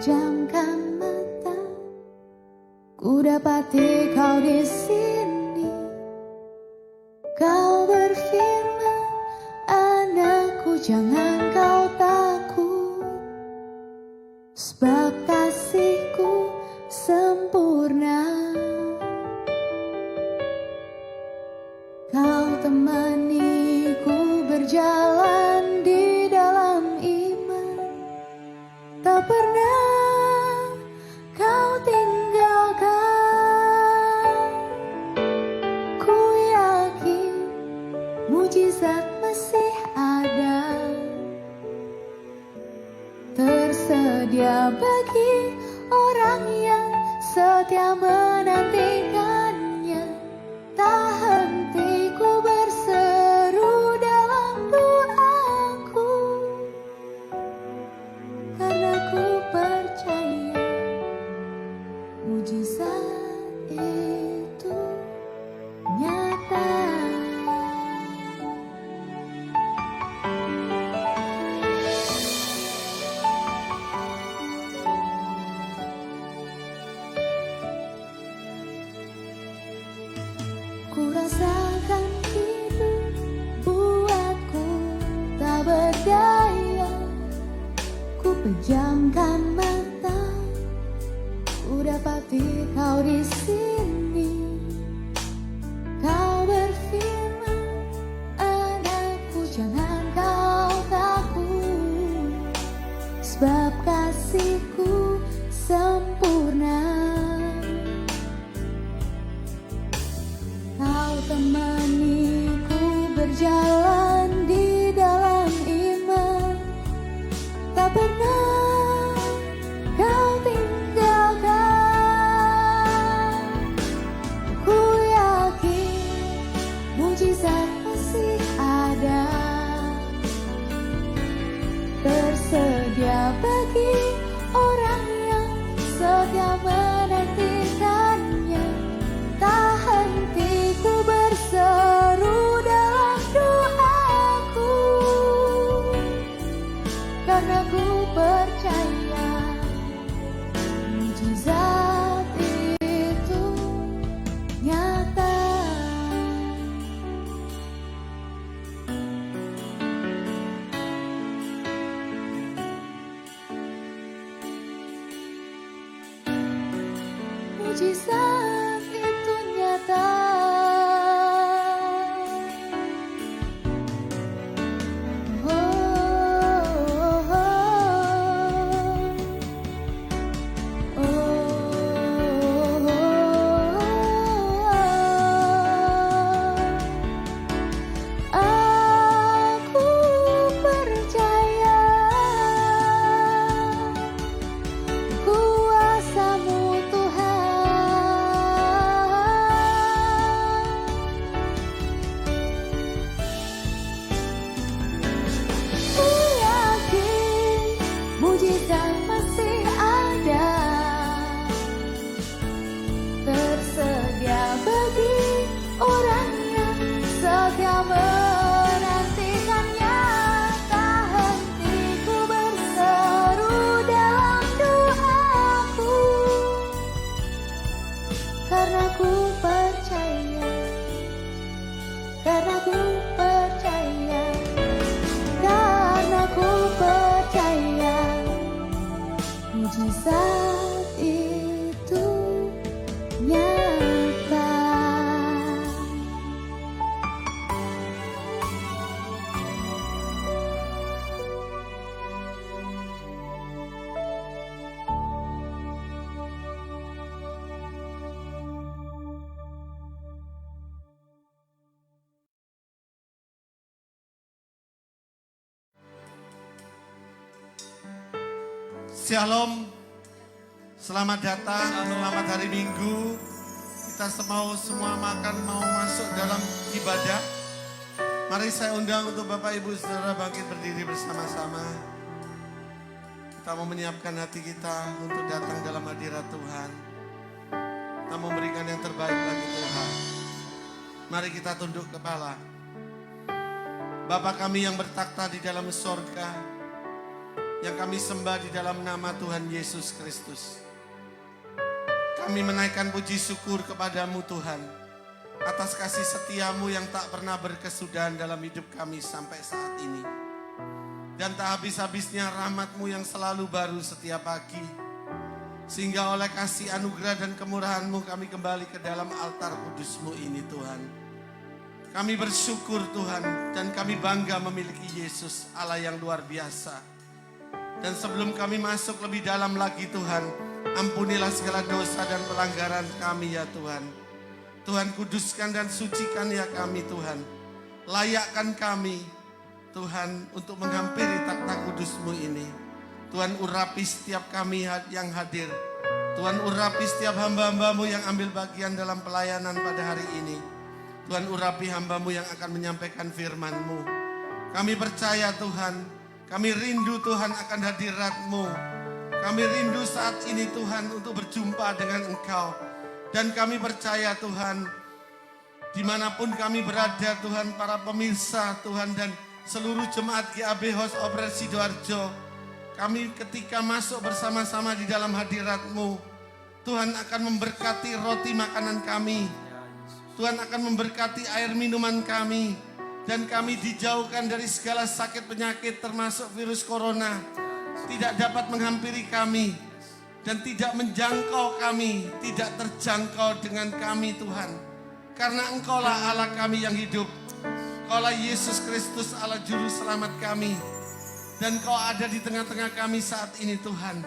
pejamkan mata, ku dapati kau di sini. Kau berfirman, anakku jangan kau takut, sebab kasihku sempurna. Kau temaniku berjalan di dalam iman, tak pernah kau tinggalkan. Ku yakin mujizat masih ada, tersedia bagi orang yang setia menantikannya. Tak henti ku berseru dalam doaku, karena ku percaya mujizat itu nyata. Ku rasakan hidup buatku tak berdaya. Ku pejamkan mata, ku dapati kau di sini. Kau berfirman, anakku jangan kau takut, sebab kasihku sempurna. Kau temaniku berjalan di dalam iman, tak pernah kau tinggalkan. Ku yakin mujizat masih ada, tersedia bagi orang yang setia menantikannya. Tak henti ku berseru dalam doaku, karena ku percaya mujizat itu nyata. Mujizat itu nyata. Oh, oh, oh, oh, aku percaya kuasa-Mu mujizat masih ada, tersedia bagi orang yang setia menantikannya. Tak henti ku berseru dalam doaku, karena ku percaya, karena ku percaya, karena ku percaya mujizat itu nyata. Shalom, selamat datang, selamat hari Minggu. Kita semua mau masuk dalam ibadah. Mari saya undang untuk Bapak Ibu Saudara bangkit berdiri bersama-sama. Kita mau menyiapkan hati kita untuk datang dalam hadirat Tuhan. Kita memberikan yang terbaik bagi Tuhan. Mari kita tunduk kepala. Bapa kami yang bertakhta di dalam sorga, yang kami sembah di dalam nama Tuhan Yesus Kristus. Kami menaikkan puji syukur kepadamu Tuhan, atas kasih setiamu yang tak pernah berkesudahan dalam hidup kami sampai saat ini. Dan tak habis-habisnya rahmat-Mu yang selalu baru setiap pagi. Sehingga oleh kasih anugerah dan kemurahan-Mu kami kembali ke dalam altar kudus-Mu ini Tuhan. Kami bersyukur Tuhan dan kami bangga memiliki Yesus Allah yang luar biasa. Dan sebelum kami masuk lebih dalam lagi Tuhan, ampunilah segala dosa dan pelanggaran kami ya Tuhan. Tuhan kuduskan dan sucikan ya kami Tuhan. Layakkan kami Tuhan untuk menghampiri takhta kudus-Mu ini. Tuhan urapi setiap kami yang hadir. Tuhan urapi setiap hamba-hamba-Mu yang ambil bagian dalam pelayanan pada hari ini. Tuhan urapi hamba-Mu yang akan menyampaikan firman-Mu. Kami percaya Tuhan, kami rindu Tuhan akan hadirat-Mu. Kami rindu saat ini Tuhan untuk berjumpa dengan Engkau. Dan kami percaya Tuhan, dimanapun kami berada Tuhan, para pemirsa Tuhan dan seluruh jemaat GAB House Operet Sidoarjo, kami ketika masuk bersama-sama di dalam hadirat-Mu, Tuhan akan memberkati roti makanan kami. Tuhan akan memberkati air minuman kami. Dan kami dijauhkan dari segala sakit penyakit termasuk virus corona. Tidak dapat menghampiri kami. Dan tidak menjangkau kami. Tidak terjangkau dengan kami Tuhan. Karena Engkaulah Allah kami yang hidup. Engkaulah Yesus Kristus Allah Juru Selamat kami. Dan Kau ada di tengah-tengah kami saat ini Tuhan.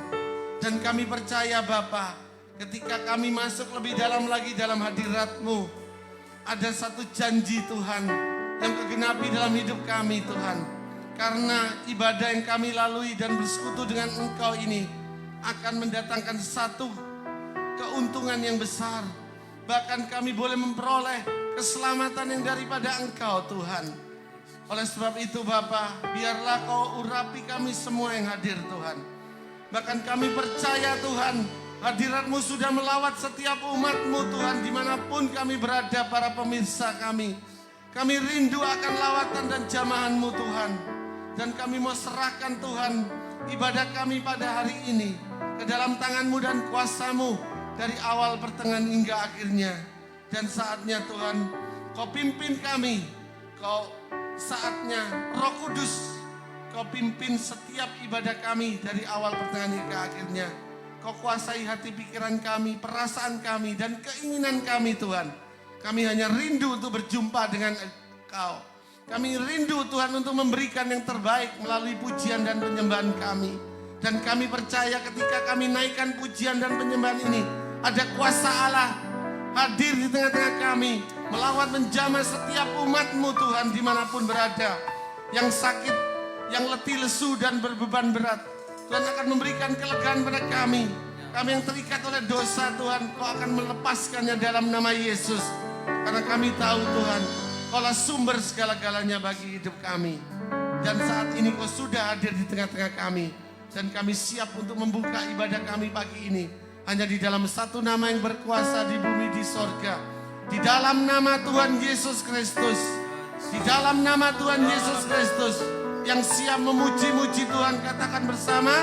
Dan kami percaya Bapa, ketika kami masuk lebih dalam lagi dalam hadirat-Mu, ada satu janji Tuhan yang kegenapi dalam hidup kami Tuhan. Karena ibadah yang kami lalui dan bersekutu dengan Engkau ini akan mendatangkan satu keuntungan yang besar. Bahkan kami boleh memperoleh keselamatan yang daripada Engkau Tuhan. Oleh sebab itu Bapa, biarlah Kau urapi kami semua yang hadir Tuhan. Bahkan kami percaya Tuhan, hadirat-Mu sudah melawat setiap umat-Mu Tuhan, dimanapun kami berada para pemirsa kami. Kami rindu akan lawatan dan jamahan-Mu Tuhan. Dan kami mau serahkan Tuhan ibadah kami pada hari ini ke dalam tangan-Mu dan kuasa-Mu dari awal pertengahan hingga akhirnya. Dan saatnya Tuhan, Kau pimpin kami. Kau saatnya Roh Kudus, Kau pimpin setiap ibadah kami dari awal pertengahan hingga akhirnya. Kau kuasai hati pikiran kami, perasaan kami, dan keinginan kami Tuhan. Kami hanya rindu untuk berjumpa dengan Engkau. Kami rindu Tuhan untuk memberikan yang terbaik melalui pujian dan penyembahan kami. Dan kami percaya ketika kami naikkan pujian dan penyembahan ini, ada kuasa Allah hadir di tengah-tengah kami, melawat menjamah setiap umat-Mu Tuhan dimanapun berada. Yang sakit, yang letih lesu dan berbeban berat, Tuhan akan memberikan kelegaan pada kami. Kami yang terikat oleh dosa Tuhan, Kau akan melepaskannya dalam nama Yesus. Karena kami tahu Tuhan, Kaulah sumber segala-galanya bagi hidup kami. Dan saat ini Kau sudah hadir di tengah-tengah kami. Dan kami siap untuk membuka ibadah kami pagi ini hanya di dalam satu nama yang berkuasa di bumi di sorga. Di dalam nama Tuhan Yesus Kristus. Di dalam nama Tuhan Yesus Kristus. Yang siap memuji-muji Tuhan, katakan bersama,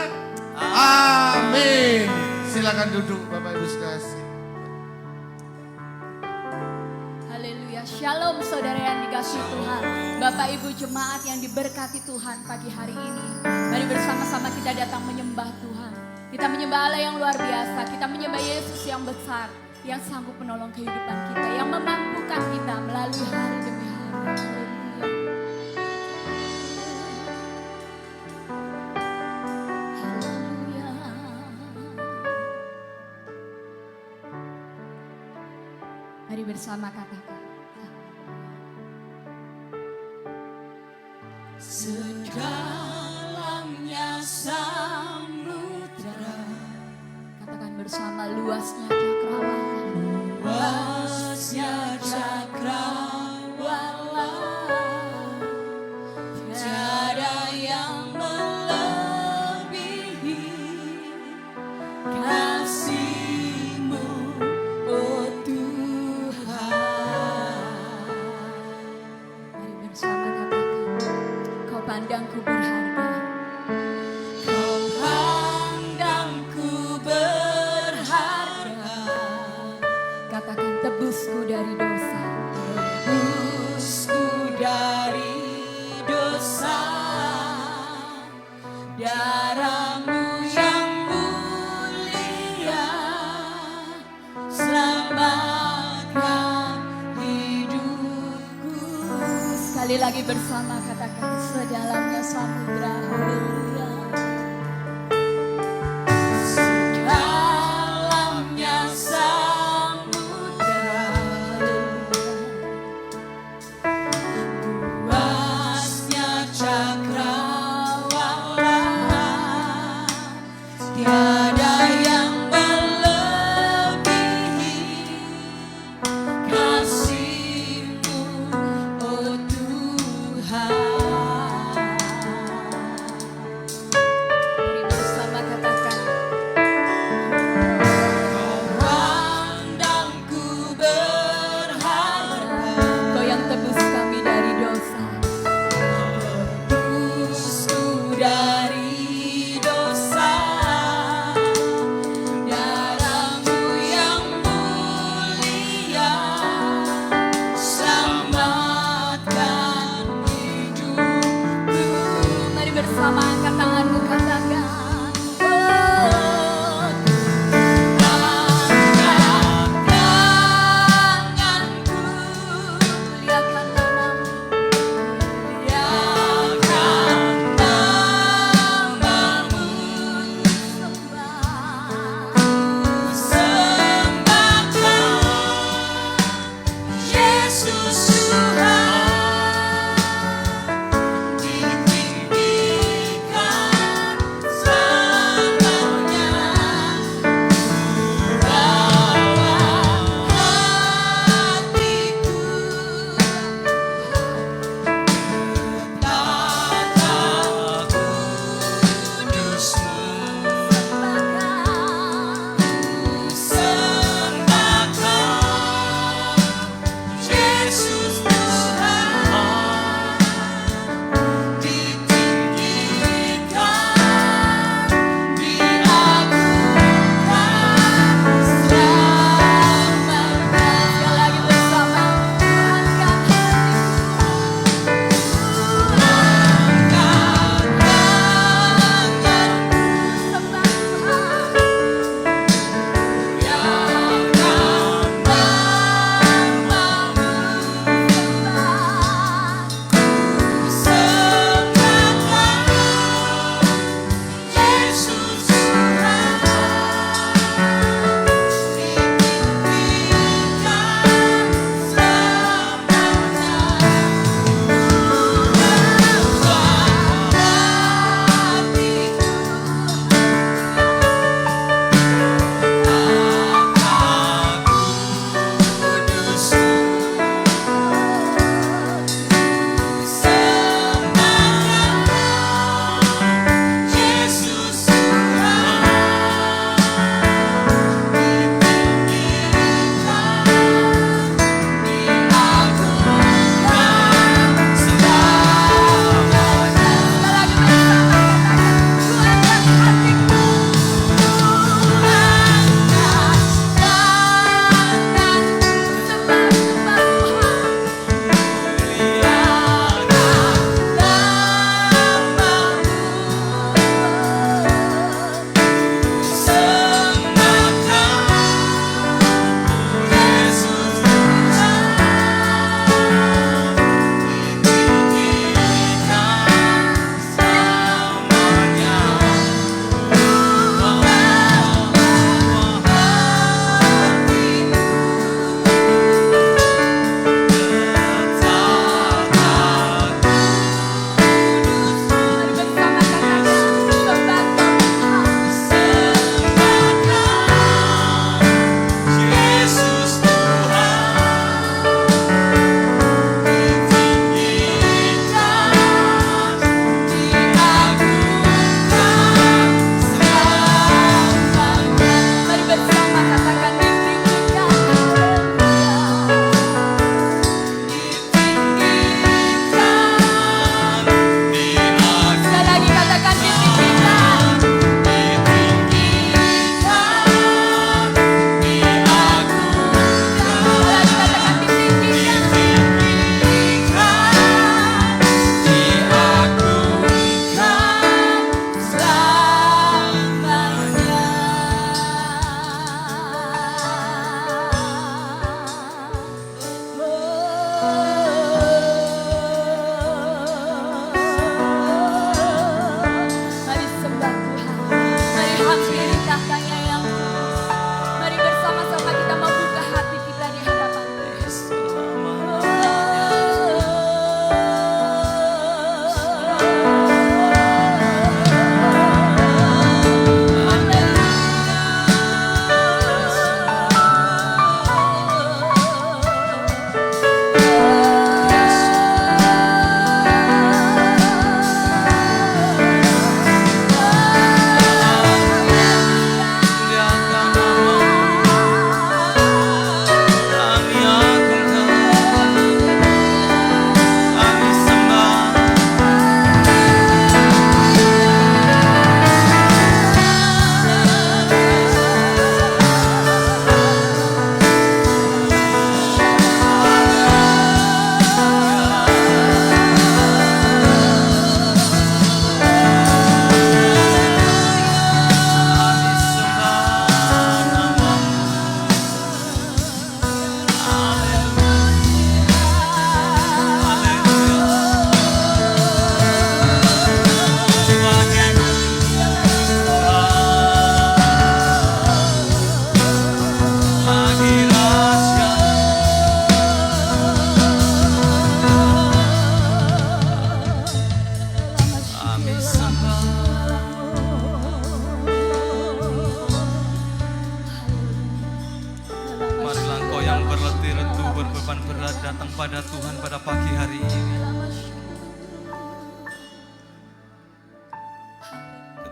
amin. Silakan duduk Bapak Ibu sekalian. Haleluya, shalom saudara yang dikasihi Tuhan. Bapak Ibu jemaat yang diberkati Tuhan pagi hari ini. Mari bersama-sama kita datang menyembah Tuhan. Kita menyembah Allah yang luar biasa. Kita menyembah Yesus yang besar, yang sanggup menolong kehidupan kita, yang memampukan kita melalui hari demi hari. Haleluya. Mari bersama katakan. Sedalamnya samudra, Katakan bersama, luasnya cakrawala. luasnya cakrawala, tiada yang melebihi kasih-Mu, oh Tuhan. Mari bersama katakan, Kau pandangku berharga. Kau Darah-Mu yang mulia selamatkan hidupku. Sekali lagi bersama katakan sedalamnya samudra. Haleluya. Dalamnya samudra, luasnya cakrawala, tiada yang melebihi kasih-Mu, oh Tuhan.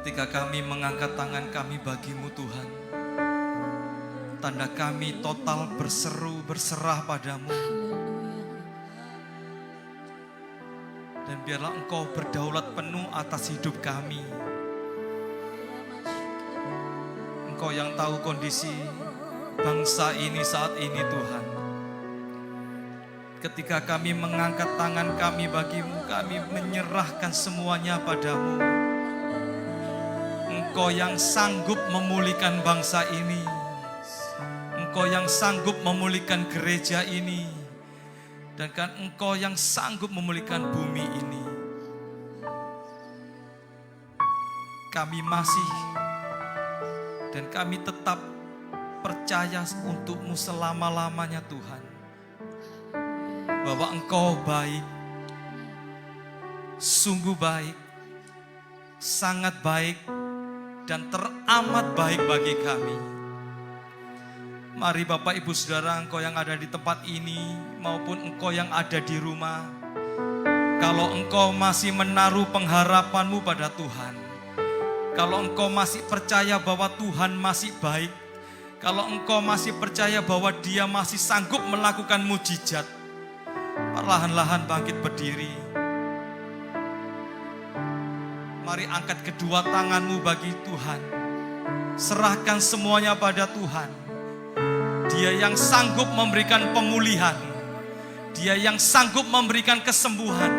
Ketika kami mengangkat tangan kami bagi-Mu Tuhan, tanda kami total berseru, berserah padamu. Dan biarlah Engkau berdaulat penuh atas hidup kami. Engkau yang tahu kondisi bangsa ini saat ini Tuhan. Ketika kami mengangkat tangan kami bagi-Mu, kami menyerahkan semuanya padamu. Engkau yang sanggup memulihkan bangsa ini. Engkau yang sanggup memulihkan gereja ini. Dan kan Engkau yang sanggup memulihkan bumi ini. Kami masih dan kami tetap percaya untuk-Mu selama-lamanya Tuhan. Bahwa Engkau baik, sungguh baik, sangat baik, dan teramat baik bagi kami. Mari Bapak Ibu Saudara, Engkau yang ada di tempat ini maupun Engkau yang ada di rumah, kalau Engkau masih menaruh pengharapan-Mu pada Tuhan, kalau Engkau masih percaya bahwa Tuhan masih baik, kalau Engkau masih percaya bahwa Dia masih sanggup melakukan mujizat, perlahan-lahan bangkit berdiri. Mari angkat kedua tangan-Mu bagi Tuhan. Serahkan semuanya pada Tuhan. Dia yang sanggup memberikan pemulihan. Dia yang sanggup memberikan kesembuhan.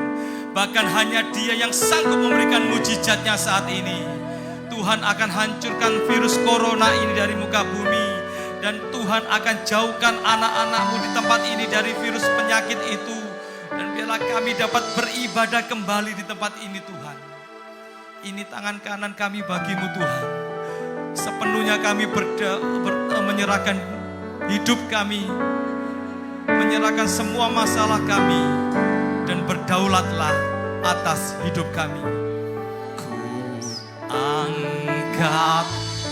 Bahkan hanya Dia yang sanggup memberikan mujizatnya saat ini. Tuhan akan hancurkan virus corona ini dari muka bumi. Dan Tuhan akan jauhkan anak-anak-Mu di tempat ini dari virus penyakit itu. Dan biarlah kami dapat beribadah kembali di tempat ini Tuhan. Ini tangan kanan kami bagi-Mu Tuhan. Sepenuhnya kami menyerahkan hidup kami. Menyerahkan semua masalah kami. Dan berdaulatlah atas hidup kami. Ku angkat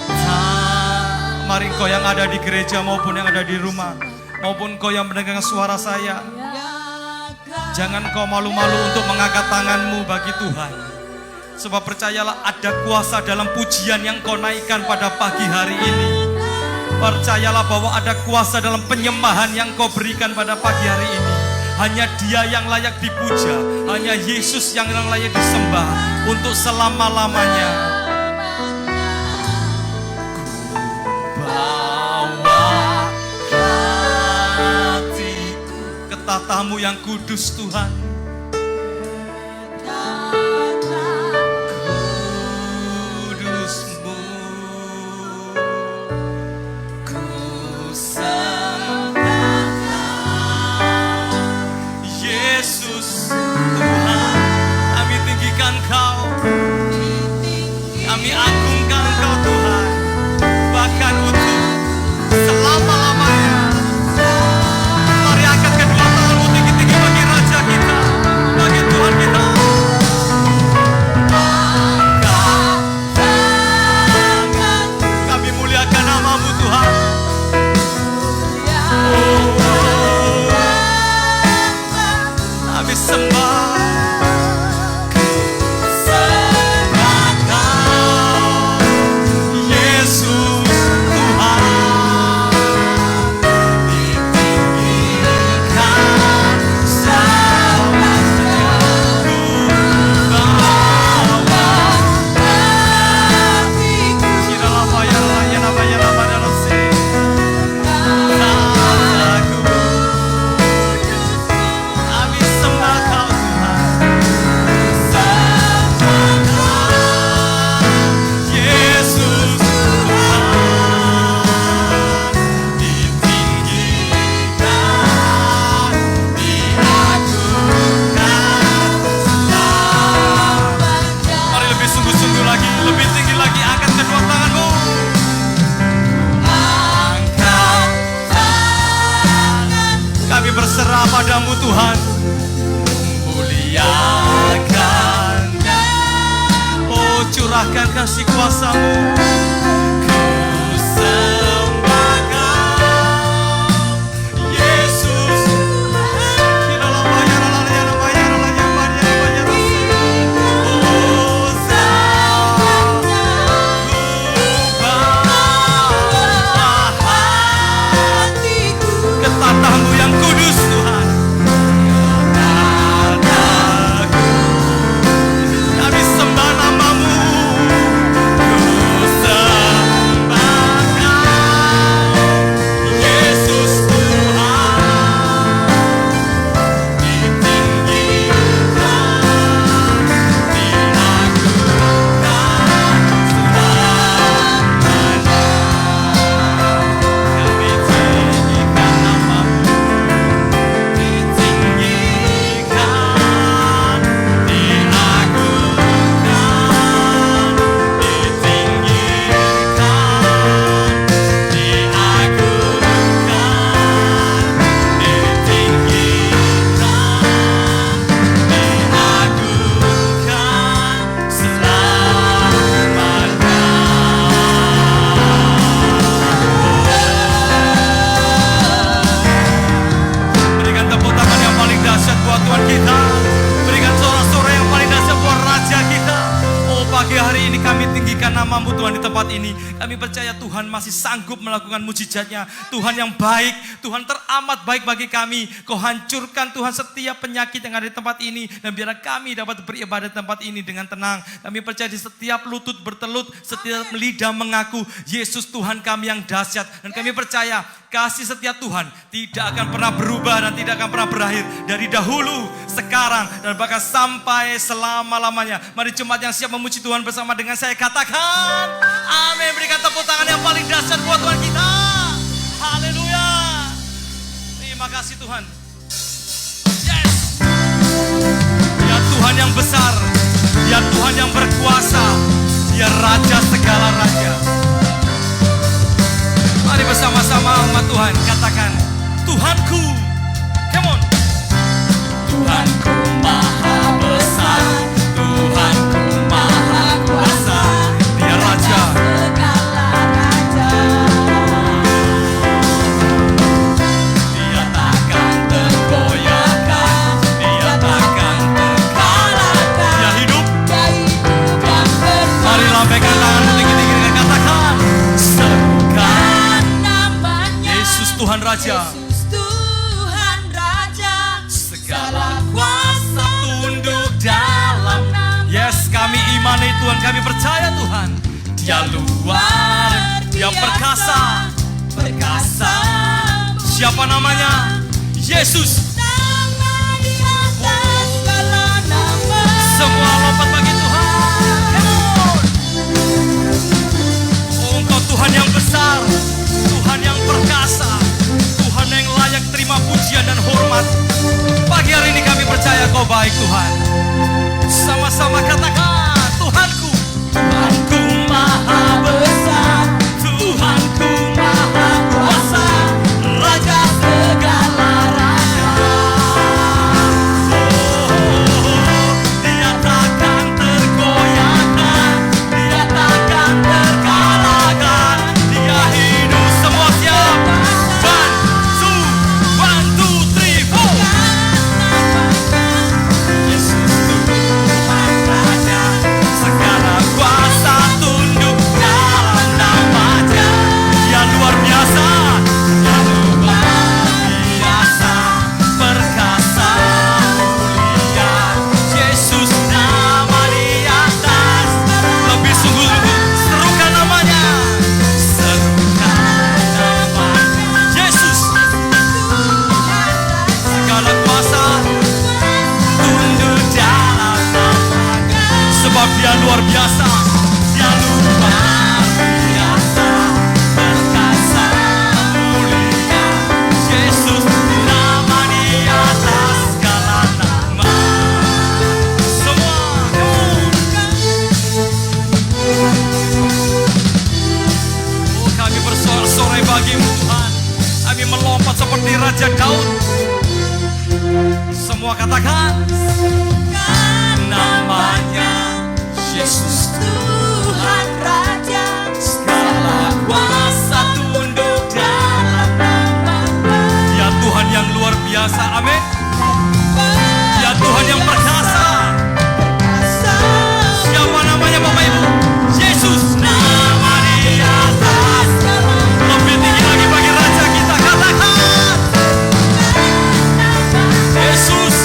tangan. Mari Engkau yang ada di gereja maupun yang ada di rumah, maupun Engkau yang mendengar suara saya, jangan Engkau malu-malu untuk mengangkat tangan-Mu bagi Tuhan. Sebab percayalah ada kuasa dalam pujian yang Kau naikkan pada pagi hari ini. Percayalah bahwa ada kuasa dalam penyembahan yang Kau berikan pada pagi hari ini. Hanya Dia yang layak dipuja, hanya Yesus yang layak disembah untuk selama-lamanya. Tatamu yang kudus Tuhan, kudus-Mu, ku sembahkan Yesus Tuhan. Kami tinggikan Kau, kami agungkan Kau Tuhan, bahkan untuk selama-lamanya. Padamu Tuhan, muliakan, oh curahkan kasih kuasa-Mu. Ku sembahkan Yesus. Oh nama-Mu Tuhan di tempat ini. Kami percaya Tuhan masih sanggup melakukan mujizatnya. Tuhan yang baik, Tuhan teramat baik bagi kami. Kau hancurkan Tuhan setiap penyakit yang ada di tempat ini. Dan biarlah kami dapat beribadah di tempat ini dengan tenang. Kami percaya di setiap lutut bertelut, setiap lidah mengaku Yesus Tuhan kami yang dahsyat. Dan kami percaya kasih setia Tuhan tidak akan pernah berubah dan tidak akan pernah berakhir. Dari dahulu, sekarang, dan bahkan sampai selama-lamanya. Mari jemaat yang siap memuji Tuhan bersama dengan saya katakan amin. Berikan tepuk tangan yang paling dahsyat buat Tuhan kita. Haleluya. Terima kasih Tuhan. Yes. Dia Tuhan yang besar, Dia Tuhan yang berkuasa, Dia Raja segala raja. Mari bersama-sama umat Tuhan katakan Tuhanku. Come on. Tuhanku maha besar, Tuhanku maha kuasa, Dia Raja. segala raja. Dia takkan tergoyahkan, Dia takkan terkalahkan. Dia hidup. Dia hidup yang berkuasa. Mari lambaikan tangan tinggi-tinggi dan katakan Serukan namanya, Yesus Tuhan Raja. Yesus Tuhan Raja. Segala kuasa tunduk dalam nama. Yes, kami imani Tuhan, kami percaya Tuhan. Dia luar, Dia perkasa. Perkasa. Siapa namanya? Yesus. Nama di atas segala nama. Semua lompat bagi Tuhan. Come on. Oh, Engkau Tuhan yang besar, Tuhan yang perkasa, Tuhan yang layak terima pujian dan hormat. Pagi hari ini kami percaya Kau baik Tuhan. Sama-sama katakan Tuhanku. Tuhanku maha besar, Tuhanku maha kuasa, Raja segala raja. Dia takkan tergoyahkan, Dia takkan terkalahkan. Dia hidup. Semua siap. One, two, three, four. Yesus Tuhan Raja. Segala kuasa tunduk dalam nama-Nya. Dia luar biasa, Dia luar biasa, perkasa, mulia. Yesus nama di atas. Lebih sungguh-sungguh serukan namanya. serukan namanya. Yesus. Segala kuasa tunduk dalam nama-Nya. Sebab Dia luar biasa. Dia luar biasa, perkasa, mulia. Yesus nama di atas segala nama. Semua. Oh, kami bersorak-sorai bagi-Mu Tuhan. Kami melompat seperti Raja Daud. Semua katakan namanya Yesus. Tuhan Raja. Segala kuasa tunduk dalam nama-Nya. Dia Tuhan yang luar biasa. Amin. Dia Tuhan yang perkasa. Siapa namanya Bapak Ibu? Yesus. Nama di atas. Lebih tinggi lagi bagi Raja kita. Katakan Yesus.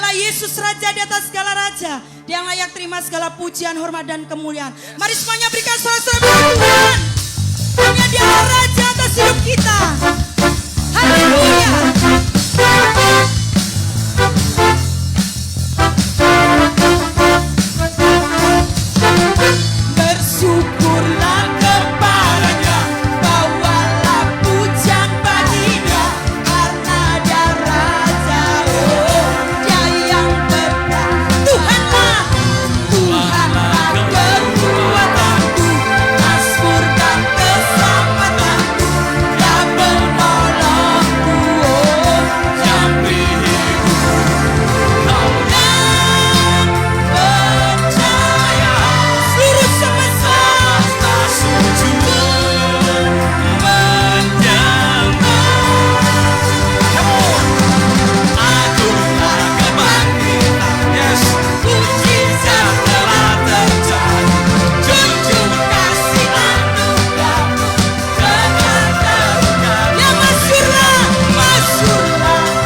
adalah Yesus Raja di atas segala raja. Dia yang layak terima segala pujian, hormat dan kemuliaan. Mari semuanya berikan sorak-sorai bagi Tuhan. Hanya Dia Raja atas hidup kita. Haleluya. Bersyukurlah kepadanya, bawalah pujian baginya, karena Dia Raja, oh Dia yang berkah. Tuhanlah kekuatanku, Mazmur dan keselamatanku, Dia penolongku, oh yang beri hidup. Kau yang percaya, seluruh semesta sujud agunglah kebangkitan, yes, mujizat telah terjadi, junjung kasih anugerah-Mu, kekal terukam. Ya masyurlah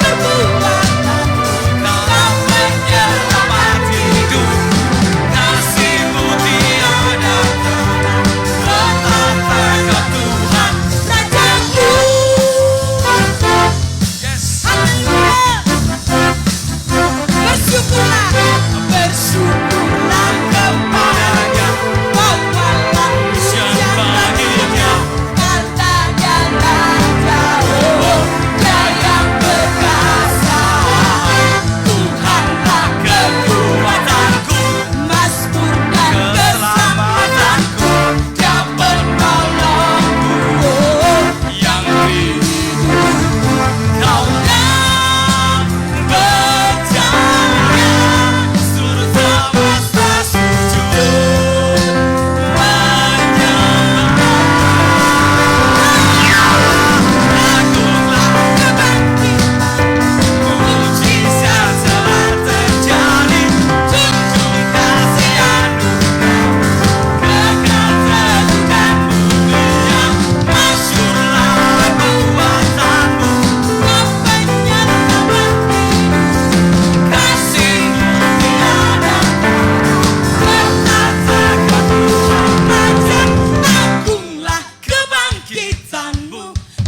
perbuatan-Mu, Kau penyelamat hidup, kasih-Mu tiada tara, betapa Kau Tuhan Rajaku. Yes. Haleluya. Bersyukurlah kepadanya, bawalah pujian baginya, karena Dia Raja, oh Dia yang perkasa. Tuhanlah kekuatanku, Mazmur dan keselamatanku, Dia penolongku, oh Yang beri Kau yang percaya, seluruh semesta sujud mujizat telah terjadi, junjung kasih anugerah-Mu, kekal terukam mulia, masyurlah perbuatan-Mu, Kau penyelamat hidup, kasih-Mu tiada bertata Kau Tuhan Raja. Agunglah kebangkitan-Mu,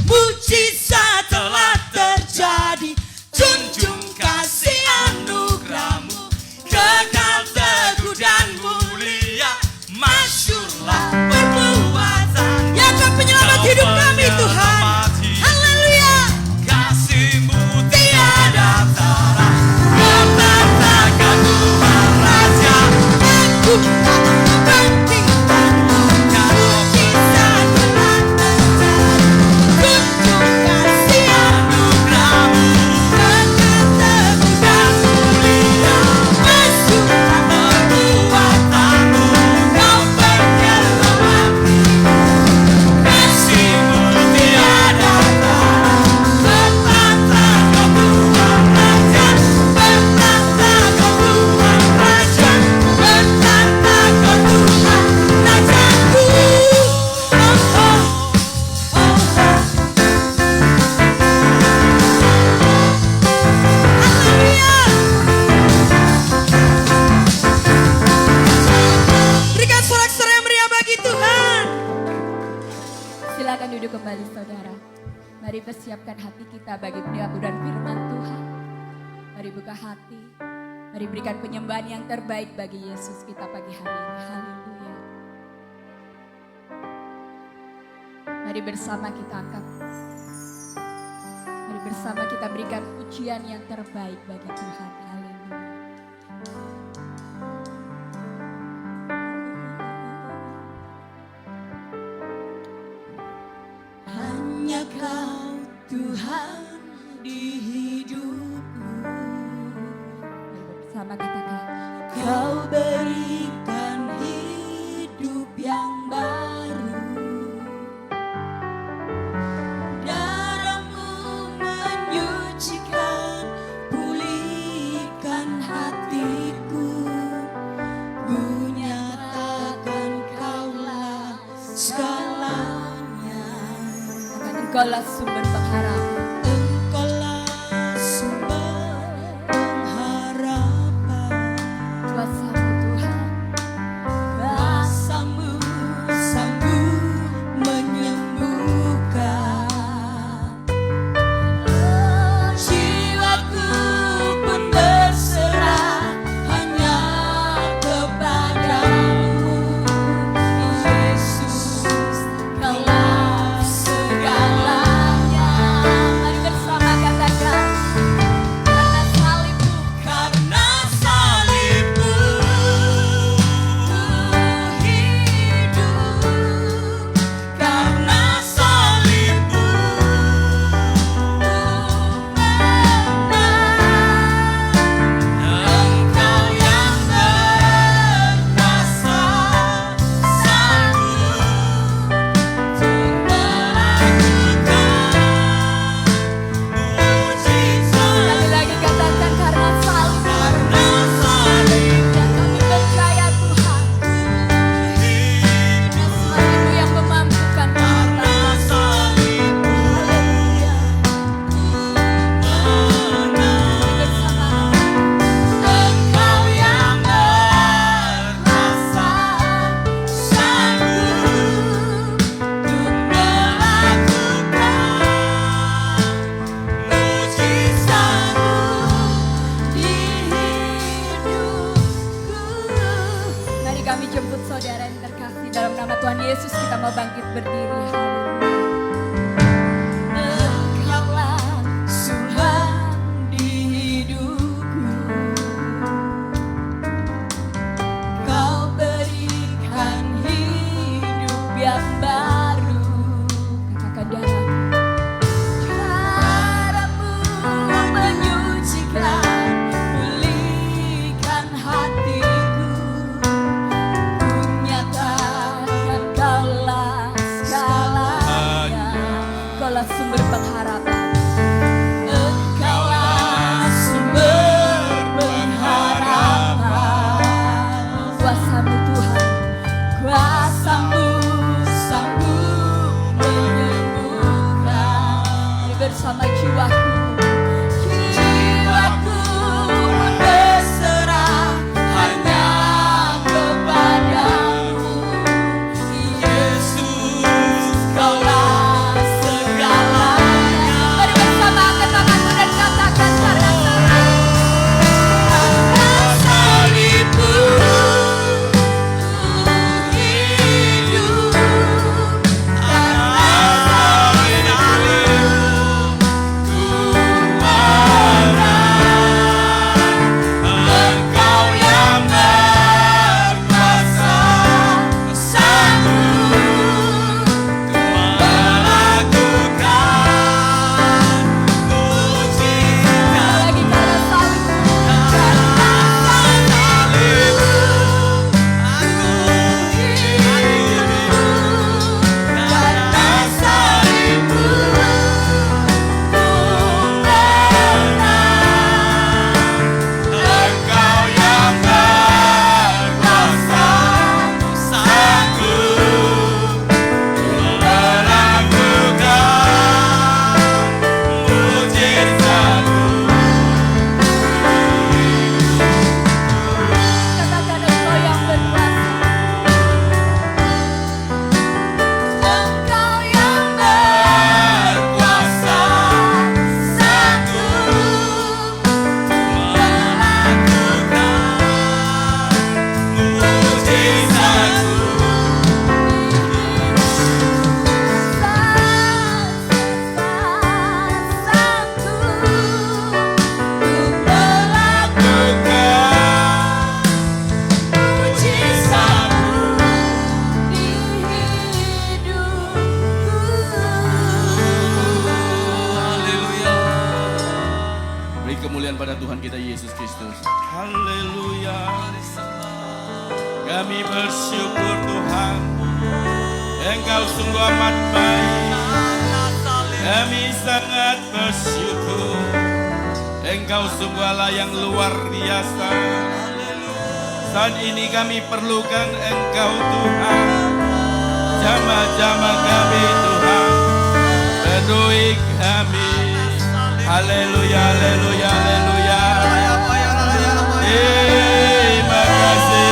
mujizat telah terjadi, junjung kasih anugerah-Mu, kekal teguh dan mulia, masyurlah perbuatan. Ya Kau penyelamat hidup kami Tuhan. Haleluya. kasih-Mu Tiada tara, bertata Kau Tuhan Raja. Agunglah kebangkitan-Mu, mujizat telah terjadi, junjung kasih anugerah-Mu, kekal teguh dan mulia, masyurlah perbuatan-Mu, Kau penyelamat hidup, kasih-Mu tiada tara, bertata Kau Tuhan Raja, bertata Kau Tuhan Raja, bertata Kau Tuhan Rajaku. Oh, oh, oh, oh. Haleluya. Berikan sorak-sorai yang meriah bagi Tuhan. Silakan duduk kembali saudara. Mari persiapkan hati kita bagi pendengaran firman Tuhan. Mari buka hati. Mari berikan penyembahan yang terbaik bagi Yesus kita pagi hari ini. Haleluya. Mari bersama kita angkat. Mari bersama kita berikan pujian yang terbaik bagi Tuhan. Haleluya. Hanya Kau Tuhan di hidupku. Mari bersama katakan. Kau berikan hidup yang baru. Darah-Mu menyucikan, pulihkan hatiku. Ku nyatakan Kaulah segalanya. Engkaulah sumber pengharapan. Engkaulah sumber pengharapan. bangkit berdiri. Engkaulah Tuhan di hidupku. Kau berikan hidup yang baru. Katakan darah-Mu menyucikan, pulihkan hatiku. Ku nyatakan Kaulah segalanya. Kaulah sumber pengharapan. Engkaulah sumber pengharapan. Kuasa-Mu Tuhan, Kuasa-Mu sanggup menyembuhkan. Mari bersama jiwaku berserah hanya kepadamu. Yesus, Kaulah segalanya. Mari bersama angkat tanganmu dan katakan karena salibmu hidup, Engkau yang berkuasa, sanggup melakukan mujizat. Lagi karena salibmu, aku hidup. Karena salibmu, ku menang. Engkau yang berkuasa, sanggup melakukan mujizat-Mu. Katakan Engkau yang berkuasa. Engkau yang berkuasa, sanggup Haleluya. Beri kemuliaan pada Tuhan kita Yesus Kristus. Haleluya. Kami bersyukur Tuhan, Engkau sungguh amat baik. Kami sangat bersyukur, Engkau sungguh Allah yang luar biasa. Saat ini kami perlukan Engkau Tuhan. Jamah-jamah kami Tuhan, penuhi kami. Haleluya, haleluya, haleluya. Terima kasih.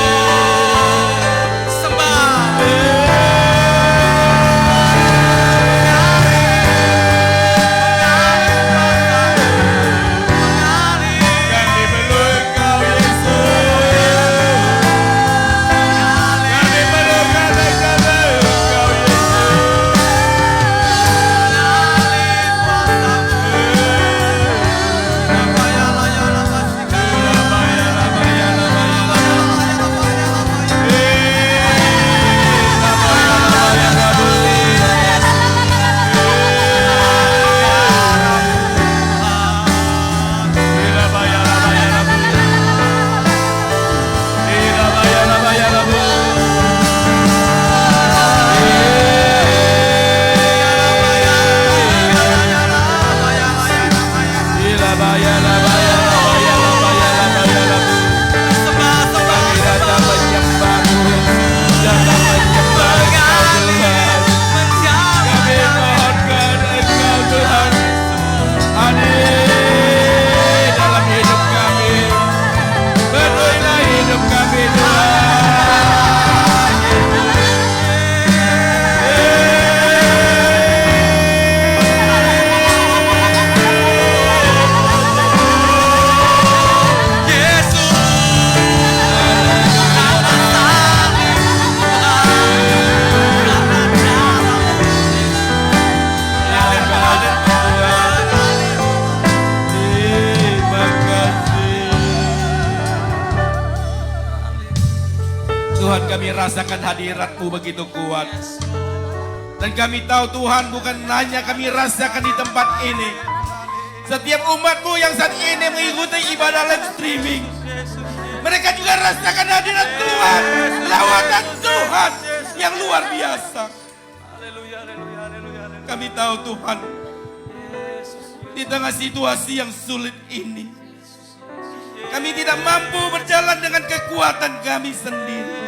Kami perlu Engkau Yesus. Kami perlukan Engkau Yesus. kami rasakan hadirat-Mu begitu kuat. Dan kami tahu Tuhan, bukan hanya kami rasakan di tempat ini. Setiap umat-Mu yang saat ini mengikuti ibadah live streaming, mereka juga rasakan hadirat Tuhan, lawatan Tuhan yang luar biasa. Kami tahu Tuhan, di tengah situasi yang sulit ini, kami tidak mampu berjalan dengan kekuatan kami sendiri.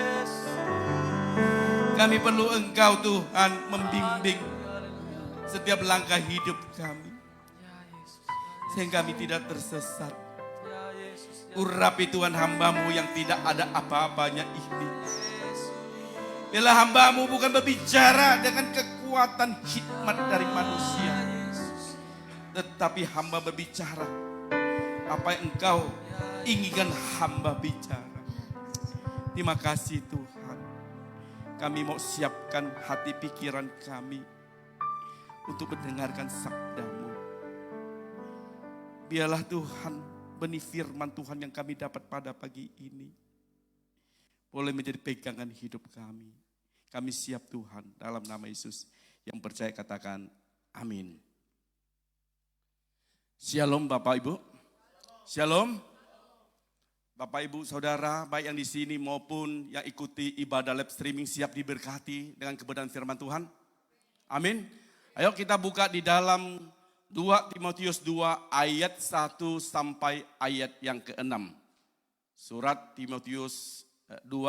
Kami perlu Engkau Tuhan membimbing setiap langkah hidup kami, sehingga kami tidak tersesat. Urapi Tuhan hamba-Mu yang tidak ada apa-apanya ini. Bila hamba-Mu bukan berbicara dengan kekuatan hikmat dari manusia, tetapi hamba berbicara apa yang Engkau inginkan hamba bicara. Terima kasih Tuhan. Kami mau siapkan hati pikiran kami untuk mendengarkan sabda-Mu. Biarlah Tuhan benih firman Tuhan yang kami dapat pada pagi ini boleh menjadi pegangan hidup kami. Kami siap Tuhan, dalam nama Yesus. Yang percaya katakan amin. Shalom Bapak Ibu. Shalom. Bapak Ibu Saudara, baik yang di sini maupun yang ikuti ibadah live streaming, siap diberkati dengan kebenaran firman Tuhan. Amin. Ayo kita buka di dalam 2 Timotius 2 ayat 1 sampai ayat yang ke-6. Surat 2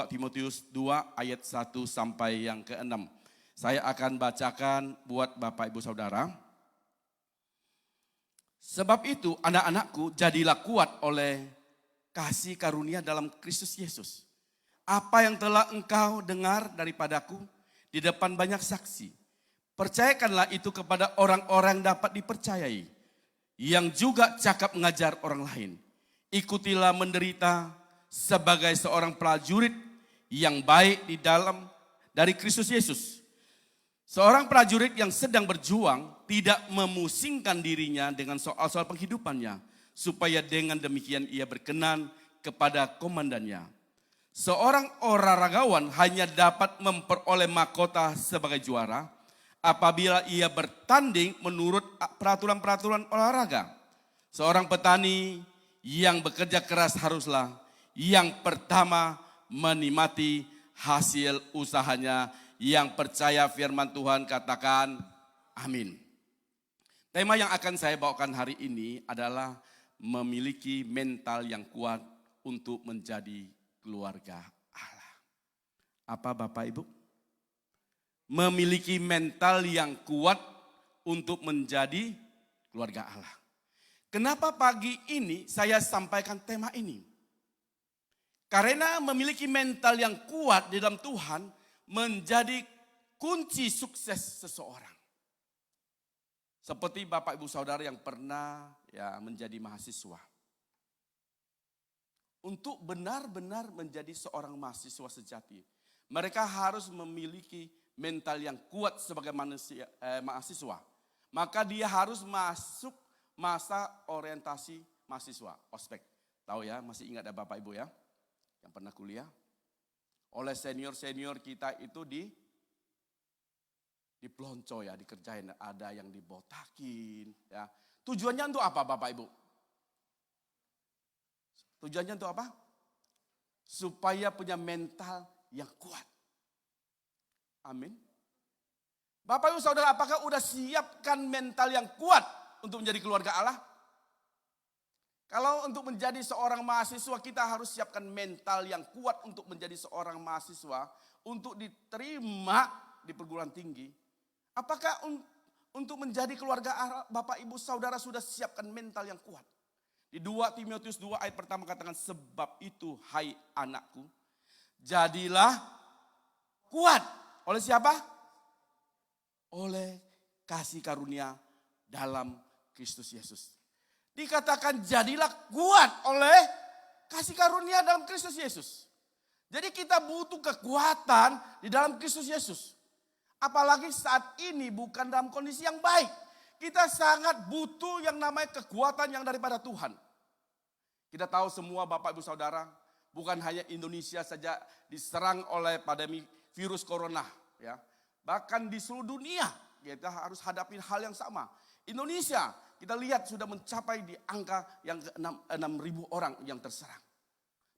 Timotius 2 ayat 1 sampai yang ke-6. Saya akan bacakan buat Bapak Ibu Saudara. Sebab itu anak-anakku, jadilah kuat oleh kasih karunia dalam Kristus Yesus. Apa yang telah engkau dengar daripadaku di depan banyak saksi, percayakanlah itu kepada orang-orang dapat dipercayai, yang juga cakap mengajar orang lain. Ikutilah menderita sebagai seorang prajurit yang baik dari Kristus Yesus. Seorang prajurit yang sedang berjuang tidak memusingkan dirinya dengan soal-soal penghidupannya, supaya dengan demikian ia berkenan kepada komandannya. Seorang olahragawan hanya dapat memperoleh mahkota sebagai juara apabila ia bertanding menurut peraturan-peraturan olahraga. Seorang petani yang bekerja keras haruslah yang pertama menikmati hasil usahanya. Yang percaya firman Tuhan katakan amin. Tema yang akan saya bawakan hari ini adalah memiliki mental yang kuat untuk menjadi keluarga Allah. Apa Bapak Ibu? Memiliki mental yang kuat untuk menjadi keluarga Allah. Kenapa pagi ini saya sampaikan tema ini? Karena memiliki mental yang kuat di dalam Tuhan menjadi kunci sukses seseorang. Seperti Bapak Ibu Saudara yang pernah menjadi mahasiswa. Untuk benar-benar menjadi seorang mahasiswa sejati, mereka harus memiliki mental yang kuat sebagai mahasiswa. Maka dia harus masuk masa orientasi mahasiswa, ospek. Tahu ya, masih ingat ya Bapak Ibu ya, yang pernah kuliah? Oleh senior-senior kita itu dipelonco ya, dikerjain. Ada yang dibotakin ya. Tujuannya untuk apa Bapak Ibu? Tujuannya untuk apa? Supaya punya mental yang kuat. Amin. Bapak Ibu Saudara, apakah udah siapkan mental yang kuat untuk menjadi keluarga Allah? Kalau untuk menjadi seorang mahasiswa, kita harus siapkan mental yang kuat untuk menjadi seorang mahasiswa, untuk diterima di perguruan tinggi. Apakah untuk menjadi keluarga Allah, Bapak Ibu Saudara sudah siapkan mental yang kuat? Di 2 Timotius 2 ayat pertama katakan, sebab itu hai anakku, jadilah kuat. Oleh siapa? Oleh kasih karunia dalam Kristus Yesus. Dikatakan jadilah kuat oleh kasih karunia dalam Kristus Yesus. Jadi kita butuh kekuatan di dalam Kristus Yesus. Apalagi saat ini bukan dalam kondisi yang baik. Kita sangat butuh yang namanya kekuatan yang daripada Tuhan. Kita tahu semua Bapak Ibu Saudara bukan hanya Indonesia saja diserang oleh pandemi virus corona, ya. Bahkan di seluruh dunia kita harus hadapi hal yang sama. Indonesia kita lihat sudah mencapai di angka yang ke 6.000 orang yang terserang.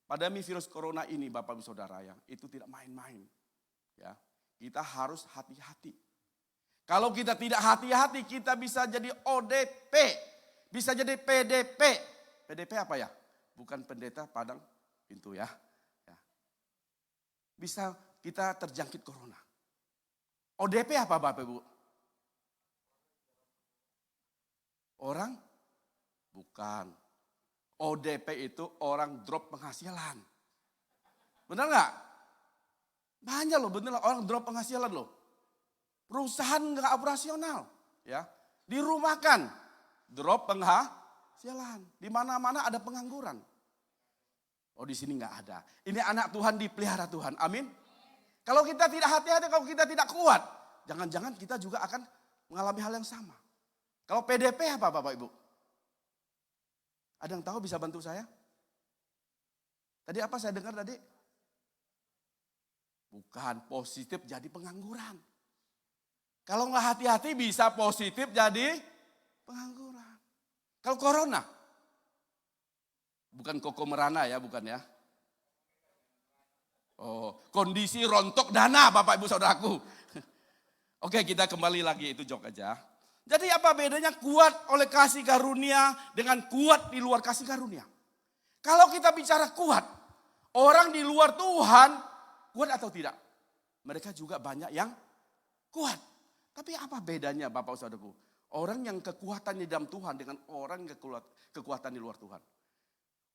Pandemi virus corona ini Bapak Ibu Saudara ya, itu tidak main-main. Ya, kita harus hati-hati. Kalau kita tidak hati-hati kita bisa jadi ODP, bisa jadi PDP. PDP apa ya? Bukan pendeta padang pintu ya. Bisa kita terjangkit corona. ODP apa Bapak Ibu? Orang? Bukan. ODP itu orang drop penghasilan. Benar nggak? Banyak loh, bener orang drop penghasilan loh. Perusahaan nggak operasional, ya. Dirumahkan, drop penghasilan. Di mana-mana ada pengangguran. Oh di sini nggak ada. Ini anak Tuhan dipelihara Tuhan, amin. Kalau kita tidak hati-hati, kalau kita tidak kuat, jangan-jangan kita juga akan mengalami hal yang sama. Kalau PDP apa Bapak Ibu? Ada yang tahu bisa bantu saya? Tadi apa saya dengar tadi? Bukan positif jadi pengangguran. Kalau nggak hati-hati bisa positif jadi pengangguran. Kalau corona, bukan koko merana ya, bukan ya. Oh, kondisi rontok dana Bapak Ibu Saudaraku. Oke, kita kembali lagi itu jok aja. Jadi apa bedanya kuat oleh kasih karunia dengan kuat di luar kasih karunia? Kalau kita bicara kuat, orang di luar Tuhan kuat atau tidak? Mereka juga banyak yang kuat. Tapi apa bedanya Bapak Saudaraku? Orang yang kekuatannya dalam Tuhan dengan orang yang kekuatan di luar Tuhan.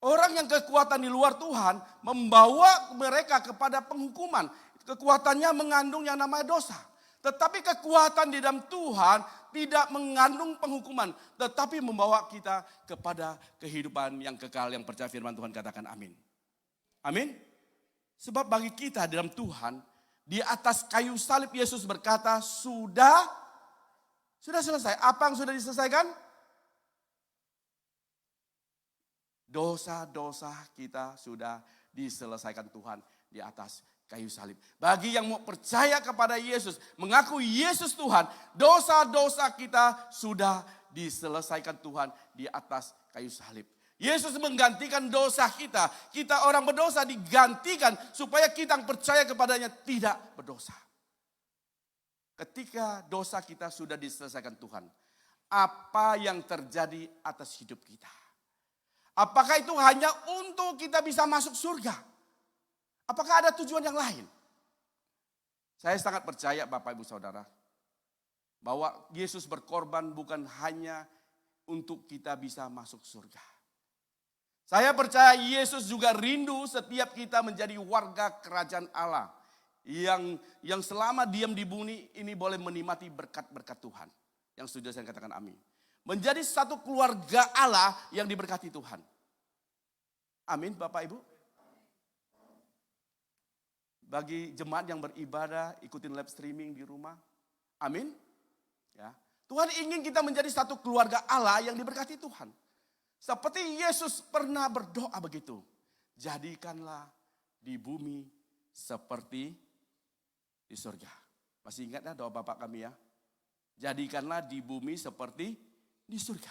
Orang yang kekuatan di luar Tuhan membawa mereka kepada penghukuman. Kekuatannya mengandung yang namanya dosa. Tetapi kekuatan di dalam Tuhan tidak mengandung penghukuman. Tetapi membawa kita kepada kehidupan yang kekal yang percaya firman Tuhan, katakan amin. Amin. Sebab bagi kita dalam Tuhan, di atas kayu salib Yesus berkata sudah selesai. Apa yang sudah diselesaikan? Dosa-dosa kita sudah diselesaikan Tuhan di atas kayu salib. Bagi yang mau percaya kepada Yesus, mengaku Yesus Tuhan, dosa-dosa kita sudah diselesaikan Tuhan di atas kayu salib. Yesus menggantikan dosa kita. Kita orang berdosa digantikan supaya kita yang percaya kepadanya tidak berdosa. Ketika dosa kita sudah diselesaikan Tuhan, apa yang terjadi atas hidup kita? Apakah itu hanya untuk kita bisa masuk surga? Apakah ada tujuan yang lain? Saya sangat percaya Bapak Ibu Saudara, bahwa Yesus berkorban bukan hanya untuk kita bisa masuk surga. Saya percaya Yesus juga rindu setiap kita menjadi warga kerajaan Allah. Yang selama diam di bumi ini boleh menikmati berkat-berkat Tuhan. Yang sudah saya katakan amin. Menjadi satu keluarga Allah yang diberkati Tuhan. Amin Bapak Ibu. Bagi jemaat yang beribadah, ikutin live streaming di rumah. Amin. Ya. Tuhan ingin kita menjadi satu keluarga Allah yang diberkati Tuhan. Seperti Yesus pernah berdoa begitu. Jadikanlah di bumi seperti di surga. Masih ingat ya doa Bapak kami ya? Jadikanlah di bumi seperti di surga.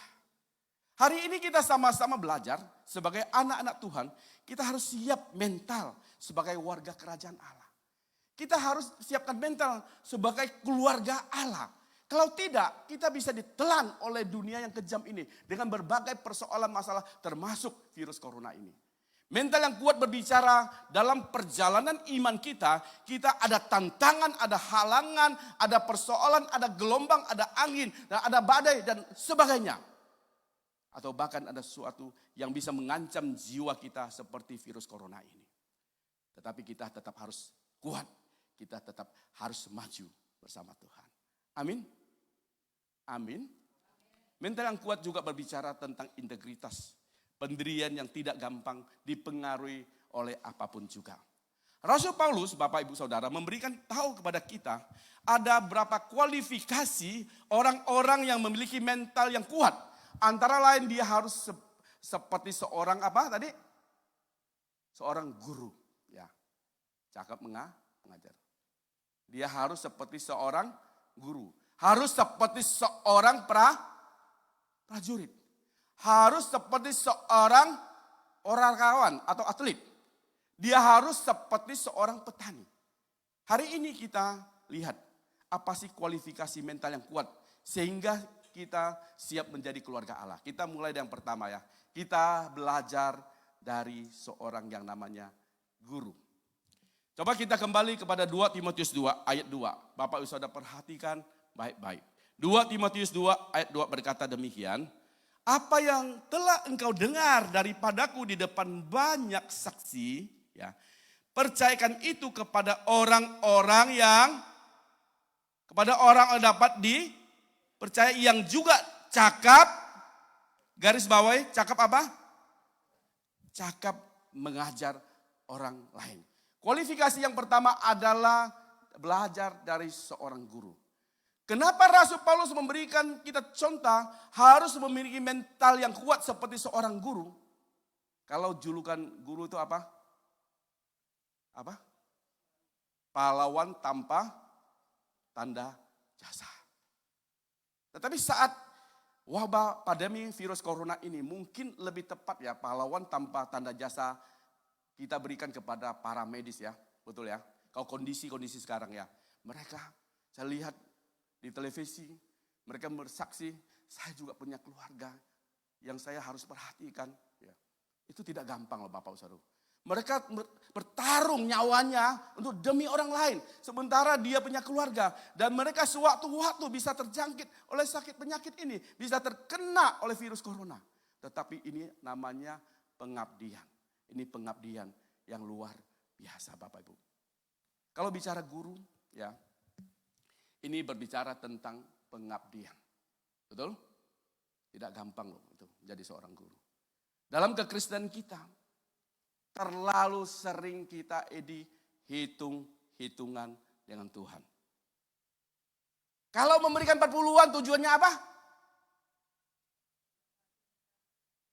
Hari ini kita sama-sama belajar sebagai anak-anak Tuhan. Kita harus siap mental sebagai warga kerajaan Allah. Kita harus siapkan mental sebagai keluarga Allah. Kalau tidak, kita bisa ditelan oleh dunia yang kejam ini. Dengan berbagai persoalan masalah termasuk virus corona ini. Mental yang kuat berbicara dalam perjalanan iman kita. Kita ada tantangan, ada halangan, ada persoalan, ada gelombang, ada angin, dan ada badai dan sebagainya. Atau bahkan ada sesuatu yang bisa mengancam jiwa kita seperti virus corona ini. Tetapi kita tetap harus kuat. Kita tetap harus maju bersama Tuhan. Amin. Amin. Mental yang kuat juga berbicara tentang integritas. Pendirian yang tidak gampang dipengaruhi oleh apapun juga. Rasul Paulus, Bapak Ibu Saudara, memberikan tahu kepada kita ada berapa kualifikasi orang-orang yang memiliki mental yang kuat. Antara lain dia harus seperti seorang apa tadi? seorang guru, ya, cakap mengajar. Dia harus seperti seorang guru, harus seperti seorang prajurit, harus seperti seorang olahragawan atau atlet. Dia harus seperti seorang petani. Hari ini kita lihat apa sih kualifikasi mental yang kuat sehingga kita siap menjadi keluarga Allah. Kita mulai dari yang pertama ya. Kita belajar dari seorang yang namanya guru. Coba kita kembali kepada 2 Timotius 2 ayat 2. Bapak Ibu Saudara perhatikan baik-baik. 2 Timotius 2 ayat 2 berkata demikian. Apa yang telah engkau dengar daripadaku di depan banyak saksi, ya, percayakan itu kepada orang-orang yang dapat dipercaya, yang juga cakap, garis bawahi, cakap apa? Cakap mengajar orang lain. Kualifikasi yang pertama adalah belajar dari seorang guru. Kenapa Rasul Paulus memberikan kita contoh harus memiliki mental yang kuat seperti seorang guru? Kalau julukan guru itu apa? Apa? Pahlawan tanpa tanda jasa. Tetapi saat wabah pandemi virus corona ini mungkin lebih tepat ya pahlawan tanpa tanda jasa kita berikan kepada para medis ya. Betul ya? Kalau kondisi sekarang ya. Mereka saya lihat di televisi, mereka bersaksi, saya juga punya keluarga yang saya harus perhatikan. Ya. Itu tidak gampang loh Bapak Saudara. Mereka bertarung nyawanya untuk demi orang lain. Sementara dia punya keluarga. Dan mereka sewaktu-waktu bisa terjangkit oleh sakit penyakit ini. Bisa terkena oleh virus corona. Tetapi ini namanya pengabdian. Ini pengabdian yang luar biasa Bapak Ibu. Kalau bicara guru, ya, ini berbicara tentang pengabdian. Betul? Tidak gampang loh itu menjadi seorang guru. Dalam kekristenan kita, terlalu sering kita hitung-hitungan dengan Tuhan. Kalau memberikan 40-an tujuannya apa?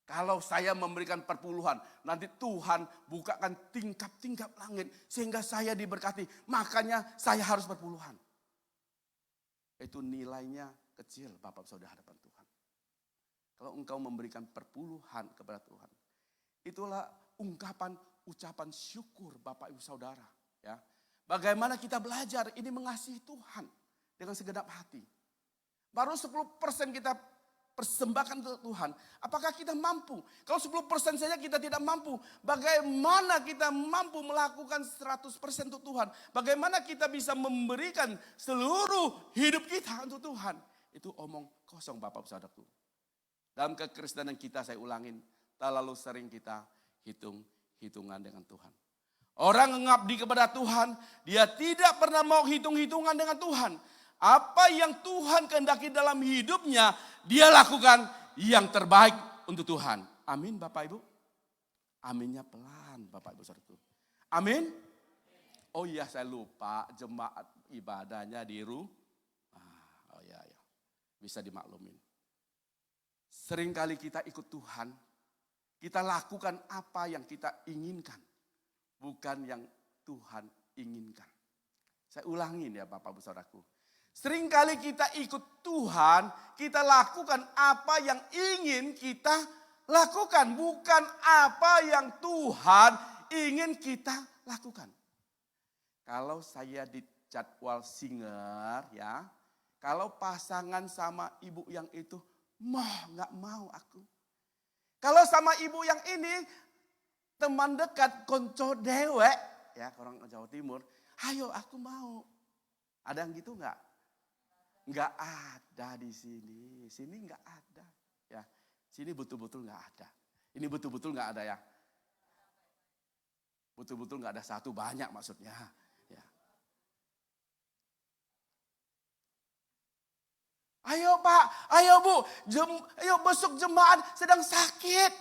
Kalau saya memberikan 40-an, nanti Tuhan bukakan tingkap-tingkap langit sehingga saya diberkati. Makanya saya harus 40-an. Itu nilainya kecil Bapak Saudara hadapan Tuhan. Kalau engkau memberikan 40-an kepada Tuhan, itulah ucapan syukur Bapak Ibu Saudara. Ya. Bagaimana kita belajar ini mengasihi Tuhan dengan segenap hati. Baru 10% kita persembahkan untuk Tuhan. Apakah kita mampu? Kalau 10% saja kita tidak mampu, bagaimana kita mampu melakukan 100% untuk Tuhan? Bagaimana kita bisa memberikan seluruh hidup kita untuk Tuhan? Itu omong kosong Bapak Saudaraku. Dalam kekristenan kita saya ulangin, terlalu sering kita hitung-hitungan dengan Tuhan. Orang mengabdi kepada Tuhan, dia tidak pernah mau hitung-hitungan dengan Tuhan. Apa yang Tuhan kehendaki dalam hidupnya, dia lakukan yang terbaik untuk Tuhan. Amin Bapak Ibu. Aminnya pelan Bapak Ibu Saudaraku. Amin. Oh iya saya lupa jemaat ibadahnya di rumah. Oh iya. Bisa dimaklumin. Seringkali kita ikut Tuhan. Kita lakukan apa yang kita inginkan. Bukan yang Tuhan inginkan. Saya ulangin ya Bapak Ibu Saudaraku. Seringkali kita ikut Tuhan, kita lakukan apa yang ingin kita lakukan. Bukan apa yang Tuhan ingin kita lakukan. Kalau saya di jadwal singer ya, kalau pasangan sama ibu yang itu, gak mau aku. Kalau sama ibu yang ini, teman dekat, konco dewek, ya orang Jawa Timur, ayo aku mau. Ada yang gitu gak? Nggak ada di sini. Sini nggak ada. Ya, sini betul-betul nggak ada. Ini betul-betul nggak ada ya. Betul-betul nggak ada satu, banyak maksudnya. Ya. Ayo Pak, ayo Bu, ayo besok jemaat sedang sakit.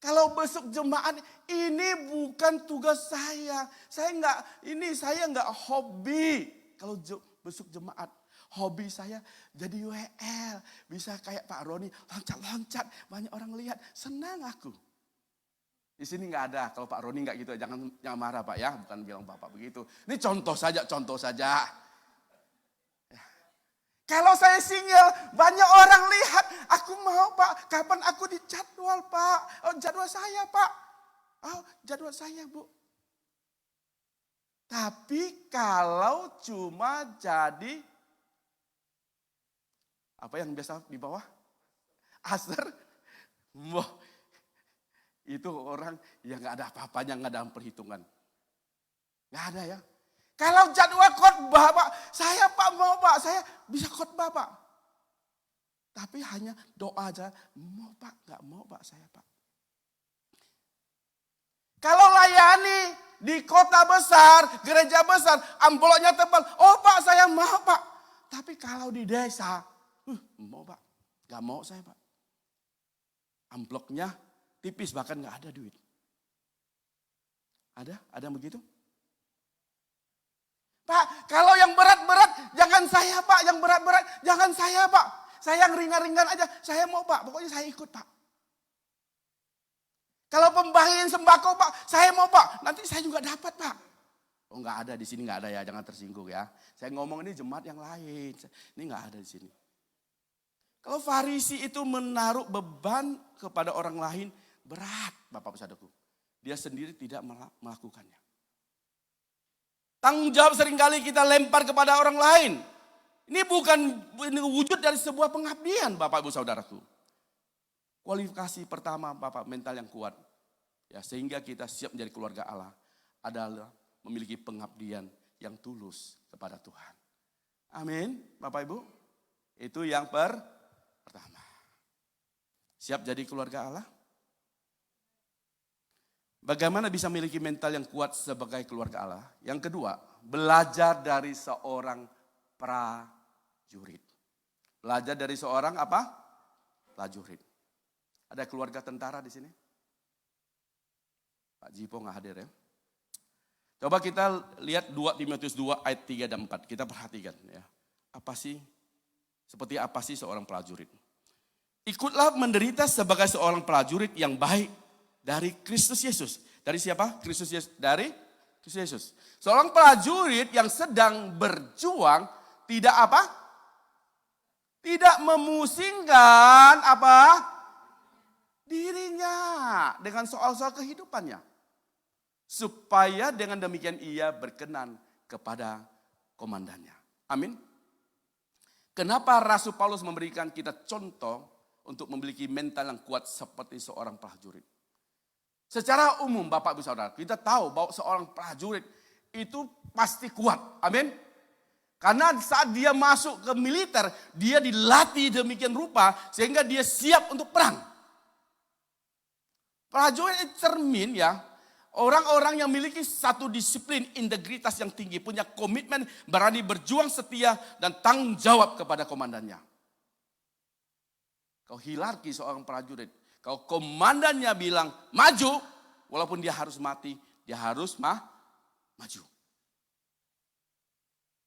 Kalau besok jemaat ini bukan tugas saya. Saya nggak hobi. Kalau besok jemaat, hobi saya jadi WL. Bisa kayak Pak Roni, loncat-loncat, banyak orang lihat, senang aku. Di sini nggak ada. Kalau Pak Roni nggak gitu, jangan marah Pak ya. Bukan bilang Bapak begitu. Ini contoh saja. Ya. Kalau saya single, banyak orang lihat. Aku mau Pak, kapan aku dijadwal Pak? Oh jadwal saya Pak. Oh jadwal saya Bu. Tapi kalau cuma jadi, apa yang biasa di bawah? Aser. Wah, itu orang yang gak ada apa-apanya, gak ada perhitungan. Gak ada ya. Kalau jadwal khotbah Pak, saya Pak mau Pak, saya bisa khotbah Pak. Tapi hanya doa aja, mau Pak, gak mau Pak saya Pak. Kalau layani di kota besar, gereja besar, amplopnya tebal, oh Pak saya mau Pak. Tapi kalau di desa, mau Pak, gak mau saya Pak. Amplopnya tipis, bahkan gak ada duit. Ada yang begitu? Pak, kalau yang berat-berat, jangan saya Pak. Yang berat-berat, jangan saya Pak. Saya yang ringan-ringan aja, saya mau Pak. Pokoknya saya ikut Pak. Kalau pembagian sembako Pak, saya mau Pak. Nanti saya juga dapat Pak. Oh nggak ada di sini, nggak ada ya, jangan tersinggung ya. Saya ngomong ini jemaat yang lain. Ini nggak ada di sini. Kalau Farisi itu menaruh beban kepada orang lain, berat Bapak Saudaraku. Dia sendiri tidak melakukannya. Tanggung jawab seringkali kita lempar kepada orang lain. Ini wujud dari sebuah pengabdian Bapak Ibu Saudaraku. Kualifikasi pertama Bapak mental yang kuat. Ya, sehingga kita siap menjadi keluarga Allah adalah memiliki pengabdian yang tulus kepada Tuhan. Amin Bapak Ibu. Itu yang pertama. Siap jadi keluarga Allah? Bagaimana bisa memiliki mental yang kuat sebagai keluarga Allah? Yang kedua, belajar dari seorang prajurit. Belajar dari seorang apa? Prajurit. Ada keluarga tentara di sini? Pak Jipo nggak hadir ya. Coba kita lihat 2 Timotius 2 ayat 3 dan 4. Kita perhatikan ya. Seperti apa sih seorang prajurit? Ikutlah menderita sebagai seorang prajurit yang baik dari Kristus Yesus. Dari siapa? Kristus Yesus. Dari Kristus Yesus. Seorang prajurit yang sedang berjuang tidak apa? Tidak memusingkan apa? Dirinya dengan soal-soal kehidupannya. Supaya dengan demikian ia berkenan kepada komandannya. Amin. Kenapa Rasul Paulus memberikan kita contoh untuk memiliki mental yang kuat seperti seorang prajurit? Secara umum Bapak Ibu Saudara, kita tahu bahwa seorang prajurit itu pasti kuat. Amin. Karena saat dia masuk ke militer, dia dilatih demikian rupa sehingga dia siap untuk perang. Prajurit itu cermin ya, orang-orang yang memiliki satu disiplin, integritas yang tinggi, punya komitmen, berani berjuang setia dan tanggung jawab kepada komandannya. Kau hierarki seorang prajurit, kalau komandannya bilang maju, walaupun dia harus mati, dia harus maju.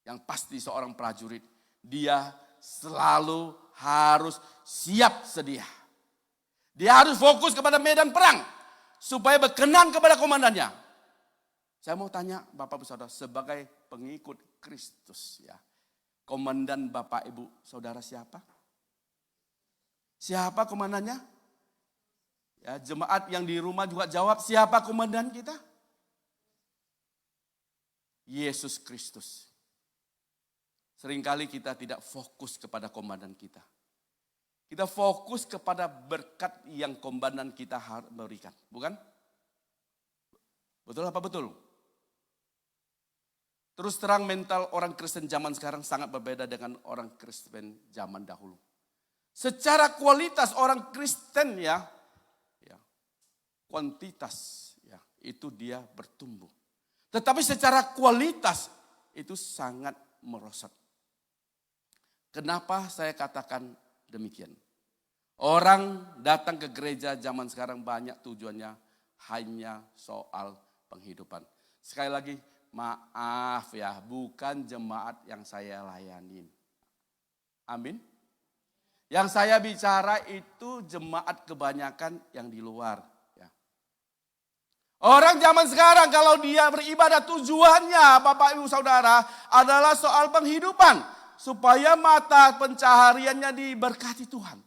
Yang pasti seorang prajurit, dia selalu harus siap sedia. Dia harus fokus kepada medan perang. Supaya berkenan kepada komandannya. Saya mau tanya Bapak Ibu Saudara, sebagai pengikut Kristus ya. Komandan Bapak Ibu Saudara siapa? Siapa komandannya? Ya, jemaat yang di rumah juga jawab, siapa komandan kita? Yesus Kristus. Seringkali kita tidak fokus kepada komandan kita. Kita fokus kepada berkat yang komandan kita harus berikan, bukan? Betul apa betul? Terus terang mental orang Kristen zaman sekarang sangat berbeda dengan orang Kristen zaman dahulu. Secara kualitas orang Kristen ya kuantitas ya itu dia bertumbuh. Tetapi secara kualitas itu sangat merosot. Kenapa saya katakan demikian? Orang datang ke gereja zaman sekarang banyak tujuannya hanya soal penghidupan. Sekali lagi, maaf ya, bukan jemaat yang saya layanin. Amin. Yang saya bicara itu jemaat kebanyakan yang di luar. Ya. Orang zaman sekarang kalau dia beribadah tujuannya Bapak Ibu Saudara adalah soal penghidupan. Supaya mata pencahariannya diberkati Tuhan.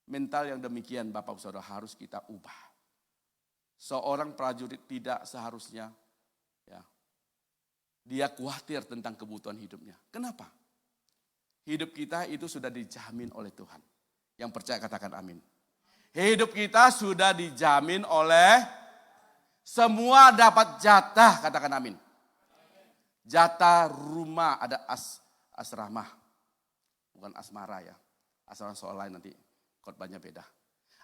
Mental yang demikian Bapak Ibu Saudara harus kita ubah. Seorang prajurit tidak seharusnya ya, dia khawatir tentang kebutuhan hidupnya. Kenapa? Hidup kita itu sudah dijamin oleh Tuhan. Yang percaya katakan amin. Hidup kita sudah dijamin oleh semua dapat jatah, katakan amin. Jatah rumah ada asramah, bukan asmara ya. Asrama soal lain nanti khotbahnya beda.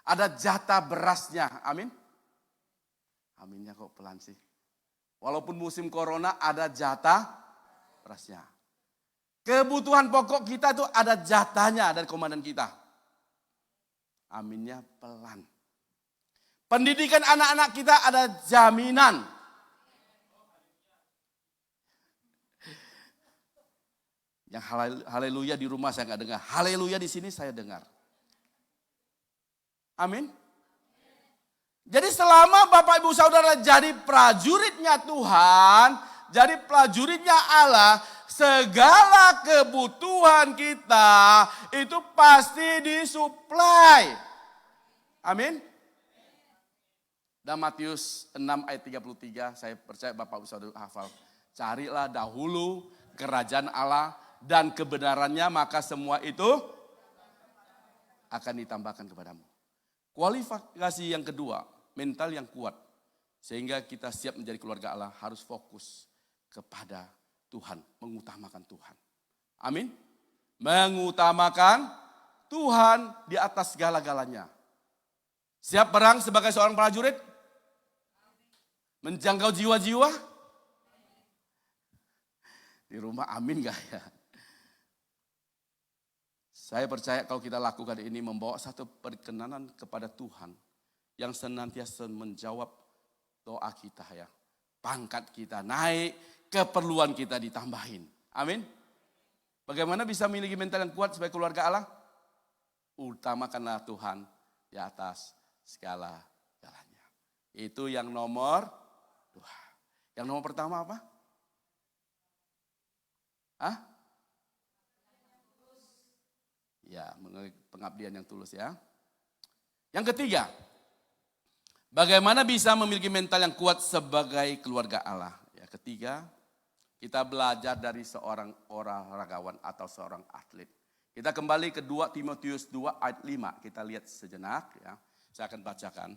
Ada jatah berasnya, amin. Aminnya kok pelan sih. Walaupun musim corona ada jatah berasnya. Kebutuhan pokok kita itu ada jatahnya dari komandan kita. Aminnya pelan. Pendidikan anak-anak kita ada jaminan. Yang haleluya di rumah saya nggak dengar. Haleluya di sini saya dengar. Amin. Jadi selama Bapak Ibu Saudara jadi prajuritnya Tuhan, jadi prajuritnya Allah, segala kebutuhan kita itu pasti disuplai. Amin. Dan Matius 6 ayat 33, saya percaya Bapak Ibu Saudara hafal. Carilah dahulu kerajaan Allah dan kebenarannya, maka semua itu akan ditambahkan kepadamu. Kualifikasi yang kedua, mental yang kuat. Sehingga kita siap menjadi keluarga Allah harus fokus kepada Tuhan, mengutamakan Tuhan. Amin. Mengutamakan Tuhan di atas segala-galanya. Siap perang sebagai seorang prajurit? Menjangkau jiwa-jiwa? Di rumah amin gak ya? Saya percaya kalau kita lakukan ini membawa satu perkenanan kepada Tuhan yang senantiasa menjawab doa kita ya. Pangkat kita naik, keperluan kita ditambahin. Amin. Bagaimana bisa memiliki mental yang kuat sebagai keluarga Allah? Utamakanlah Tuhan di atas segala-galanya. Itu yang nomor 2. Yang nomor pertama apa? Hah? Ya, pengabdian yang tulus ya. Yang ketiga, bagaimana bisa memiliki mental yang kuat sebagai keluarga Allah? Ya, ketiga, kita belajar dari seorang olahragawan atau seorang atlet. Kita kembali ke 2 Timotius 2 ayat 5. Kita lihat sejenak ya. Saya akan bacakan.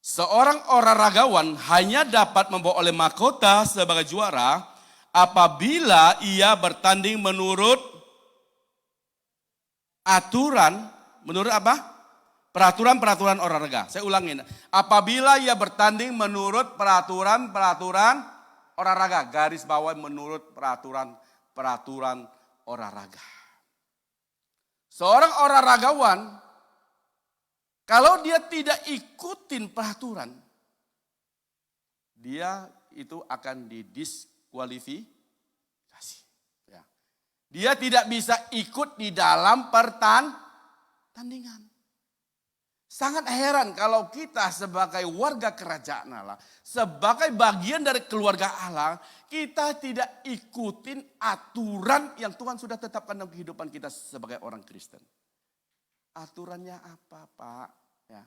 Seorang olahragawan hanya dapat membawa oleh mahkota sebagai juara apabila ia bertanding menurut aturan, menurut apa? Peraturan-peraturan olahraga. Saya ulangin. Apabila ia bertanding menurut peraturan-peraturan olahraga. Garis bawah menurut peraturan-peraturan olahraga. Seorang olahragawan, kalau dia tidak ikutin peraturan, dia itu akan didiskualifikasi. Ya. Dia tidak bisa ikut di dalam pertandingan. Sangat heran kalau kita sebagai warga kerajaan Allah, sebagai bagian dari keluarga Allah, kita tidak ikutin aturan yang Tuhan sudah tetapkan dalam kehidupan kita sebagai orang Kristen. Aturannya apa, Pak? Ya.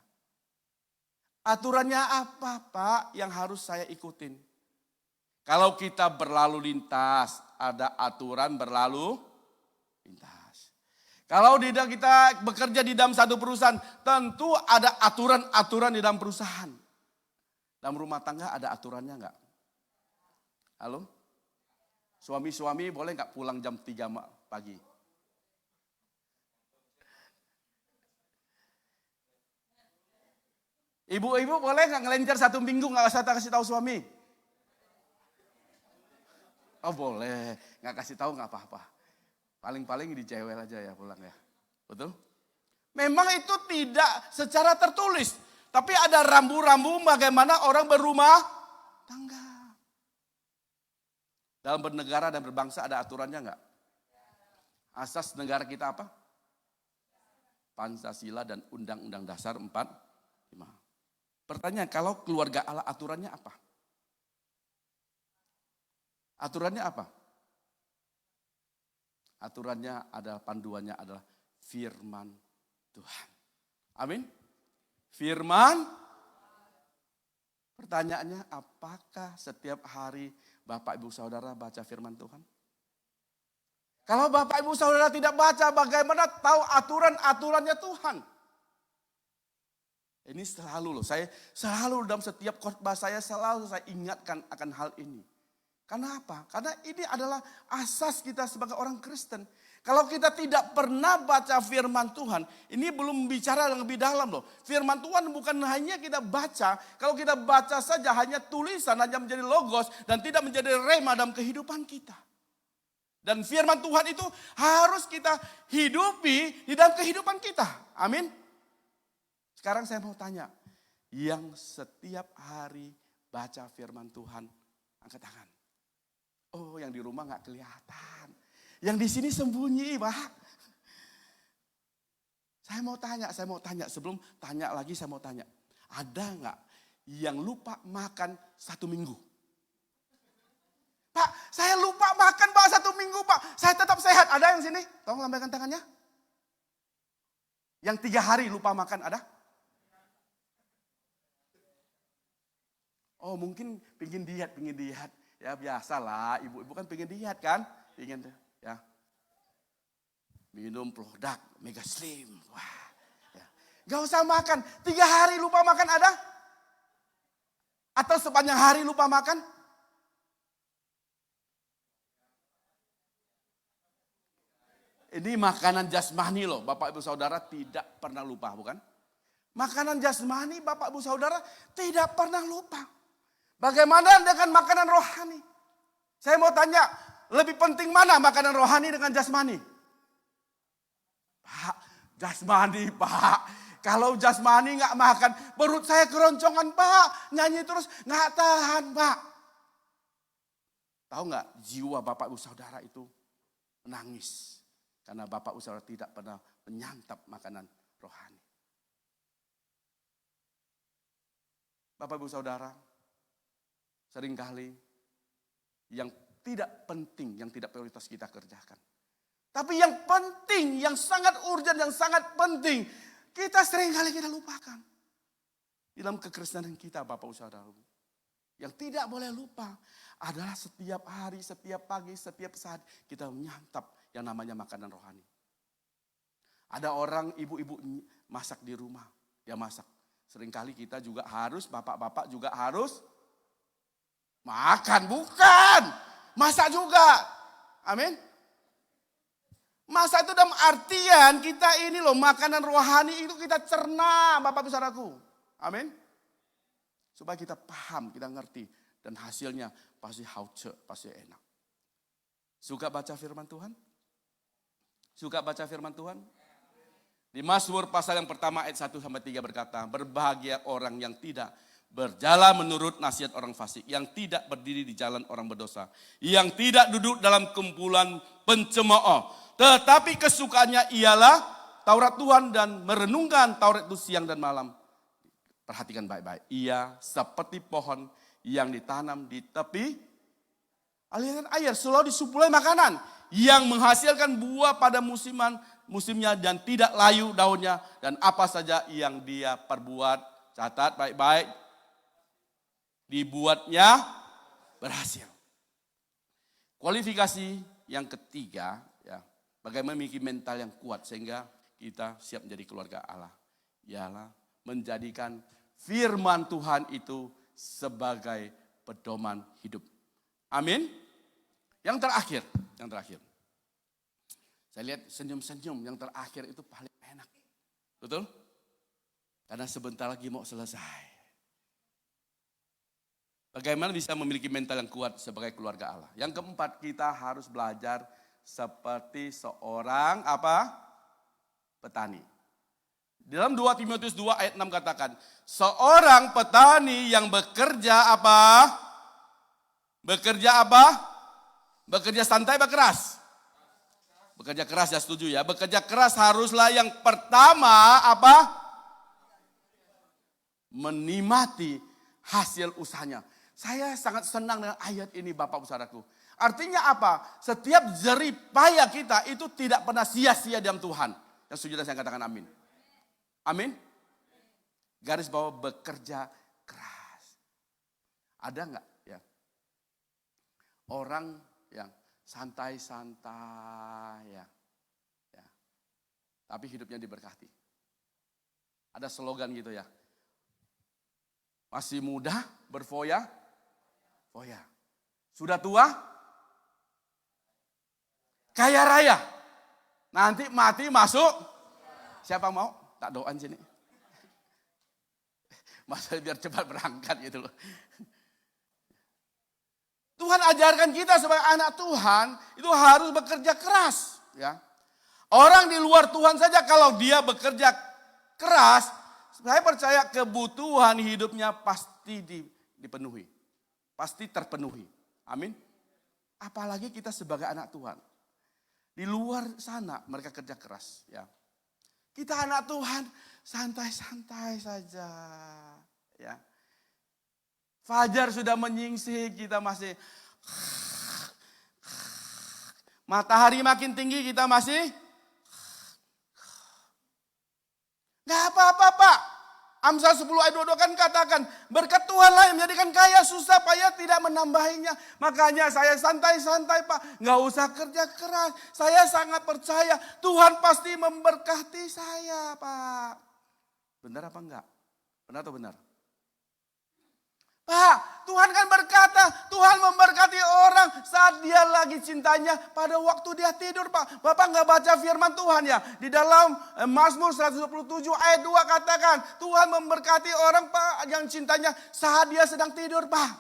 Aturannya apa, Pak, yang harus saya ikutin? Kalau kita berlalu lintas, ada aturan berlalu lintas. Kalau kita bekerja di dalam satu perusahaan, tentu ada aturan-aturan di dalam perusahaan. Dalam rumah tangga ada aturannya enggak? Halo? Suami-suami boleh enggak pulang jam 3 pagi? Ibu-ibu boleh enggak ngelencar 1 minggu enggak usah kasih tahu suami? Oh boleh, enggak kasih tahu enggak apa-apa. Paling-paling dicewel aja ya pulang ya. Betul? Memang itu tidak secara tertulis. Tapi ada rambu-rambu bagaimana orang berumah tangga. Dalam bernegara dan berbangsa ada aturannya enggak? Asas negara kita apa? Pancasila dan Undang-Undang Dasar 45. Pertanyaan, kalau keluarga Allah aturannya apa? Aturannya apa? Aturannya adalah, panduannya adalah firman Tuhan. Amin. Firman. Pertanyaannya, apakah setiap hari Bapak Ibu Saudara baca firman Tuhan? Kalau Bapak Ibu Saudara tidak baca, bagaimana tahu aturan-aturannya Tuhan? Ini selalu loh, saya selalu dalam setiap khotbah saya ingatkan akan hal ini. Karena apa? Karena ini adalah asas kita sebagai orang Kristen. Kalau kita tidak pernah baca firman Tuhan, ini belum bicara yang lebih dalam loh. Firman Tuhan bukan hanya kita baca, kalau kita baca saja hanya tulisan, hanya menjadi logos dan tidak menjadi rema dalam kehidupan kita. Dan firman Tuhan itu harus kita hidupi di dalam kehidupan kita. Amin. Sekarang saya mau tanya, yang setiap hari baca firman Tuhan, angkat tangan. Oh, yang di rumah nggak kelihatan. Yang di sini sembunyi, Pak. Saya mau tanya. Sebelum tanya lagi, saya mau tanya. Ada nggak yang lupa makan 1 minggu? Pak, saya lupa makan Pak 1 minggu, Pak. Saya tetap sehat. Ada yang sini? Tolong lambaikan tangannya. Yang 3 hari lupa makan, ada? Oh, mungkin pingin diet. Ya biasalah, ibu-ibu kan pingin diet kan? Pingin ya. Minum produk Mega Slim. Wah. Ya. Gak usah makan. 3 hari lupa makan ada? Atau sepanjang hari lupa makan? Ini makanan jasmani loh, Bapak Ibu Saudara tidak pernah lupa, bukan? Makanan jasmani Bapak Ibu Saudara tidak pernah lupa. Bagaimana dengan makanan rohani? Saya mau tanya, lebih penting mana makanan rohani dengan jasmani? Pak, jasmani Pak. Kalau jasmani nggak makan, perut saya keroncongan Pak. Nyanyi terus nggak tahan Pak. Tahu nggak, jiwa Bapak Ibu Saudara itu menangis. Karena Bapak Ibu Saudara tidak pernah menyantap makanan rohani. Bapak Ibu Saudara, seringkali yang tidak penting, yang tidak prioritas kita kerjakan. Tapi yang penting, yang sangat urgent, yang sangat penting, kita seringkali kita lupakan. Di dalam kekristenan kita Bapak Saudara, yang tidak boleh lupa adalah setiap hari, setiap pagi, setiap saat kita menyantap yang namanya makanan rohani. Ada orang ibu-ibu masak di rumah, dia masak. Seringkali kita juga harus, bapak-bapak juga harus makan, bukan. Masak juga. Amin. Masak itu dalam artian kita ini loh, makanan rohani itu kita cerna, Bapak Ibu Saudaraku. Amin. Supaya kita paham, kita ngerti. Dan hasilnya pasti hauce, pasti enak. Suka baca firman Tuhan? Suka baca firman Tuhan? Di Mazmur pasal yang pertama ayat 1-3 berkata, berbahagia orang yang tidak berjalan menurut nasihat orang fasik, yang tidak berdiri di jalan orang berdosa, yang tidak duduk dalam kumpulan pencemooh, tetapi kesukaannya ialah Taurat Tuhan dan merenungkan Taurat itu siang dan malam. Perhatikan baik-baik. Ia seperti pohon yang ditanam di tepi aliran air, selalu disuplai makanan, yang menghasilkan buah pada musimnya dan tidak layu daunnya, dan apa saja yang dia perbuat, catat baik-baik, dibuatnya berhasil. Kualifikasi yang ketiga, ya, bagaimana memiliki mental yang kuat sehingga kita siap menjadi keluarga Allah, ialah menjadikan firman Tuhan itu sebagai pedoman hidup. Amin. Yang terakhir. Saya lihat senyum-senyum yang terakhir itu paling enak. Betul? Karena sebentar lagi mau selesai. Bagaimana bisa memiliki mental yang kuat sebagai keluarga Allah? Yang keempat, kita harus belajar seperti seorang petani. Dalam 2 Timotius 2 ayat 6 katakan, seorang petani yang bekerja Bekerja santai apa keras? Bekerja keras, ya setuju ya. Bekerja keras haruslah yang pertama menikmati hasil usahanya. Saya sangat senang dengan ayat ini Bapak Ibu Saudaraku. Artinya apa? Setiap jerih payah kita itu tidak pernah sia-sia dalam Tuhan. Yang setuju saya katakan amin. Amin. Garis bawah bekerja keras. Ada enggak ya? Orang yang santai-santai ya. Tapi hidupnya diberkati. Ada slogan gitu ya. Masih muda, berfoya-foya. Sudah tua, kaya raya. Nanti mati masuk. Siapa mau? Tak doain sini. Masa biar cepat berangkat gitu loh. Tuhan ajarkan kita sebagai anak Tuhan itu harus bekerja keras. Ya. Orang di luar Tuhan saja kalau dia bekerja keras, saya percaya kebutuhan hidupnya pasti dipenuhi. Pasti terpenuhi. Amin. Apalagi kita sebagai anak Tuhan. Di luar sana mereka kerja keras. Ya. Kita anak Tuhan santai-santai saja. Ya. Fajar sudah menyingsing, kita masih. Matahari makin tinggi, kita masih. Gak apa-apa Pak. Amsal 10 ayat 22 kan katakan, berkat Tuhanlah yang menjadikan kaya, susah payah tidak menambahinya. Makanya saya santai-santai Pak, gak usah kerja keras. Saya sangat percaya Tuhan pasti memberkati saya Pak. Benar apa enggak? Benar atau benar? Pak, Tuhan kan berkata, Tuhan memberkati orang saat dia lagi cintanya pada waktu dia tidur Pak. Bapak nggak baca firman Tuhan ya? Di dalam Mazmur 127 ayat 2 katakan, Tuhan memberkati orang Pak yang cintanya saat dia sedang tidur Pak.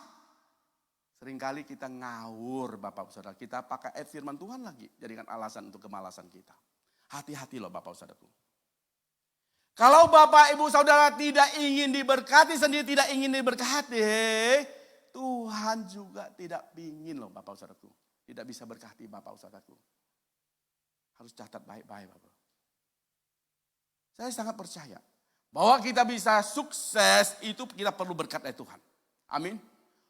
Seringkali kita ngawur Bapak Saudara, kita pakai ayat firman Tuhan lagi. Jadikan alasan untuk kemalasan kita. Hati-hati loh Bapak Saudaraku. Kalau Bapak Ibu Saudara tidak ingin diberkati sendiri, tidak ingin diberkati, Tuhan juga tidak ingin loh Bapak Saudaraku. Tidak bisa berkati Bapak Saudaraku. Harus catat baik-baik Bapak. Saya sangat percaya bahwa kita bisa sukses itu kita perlu berkat dari Tuhan. Amin.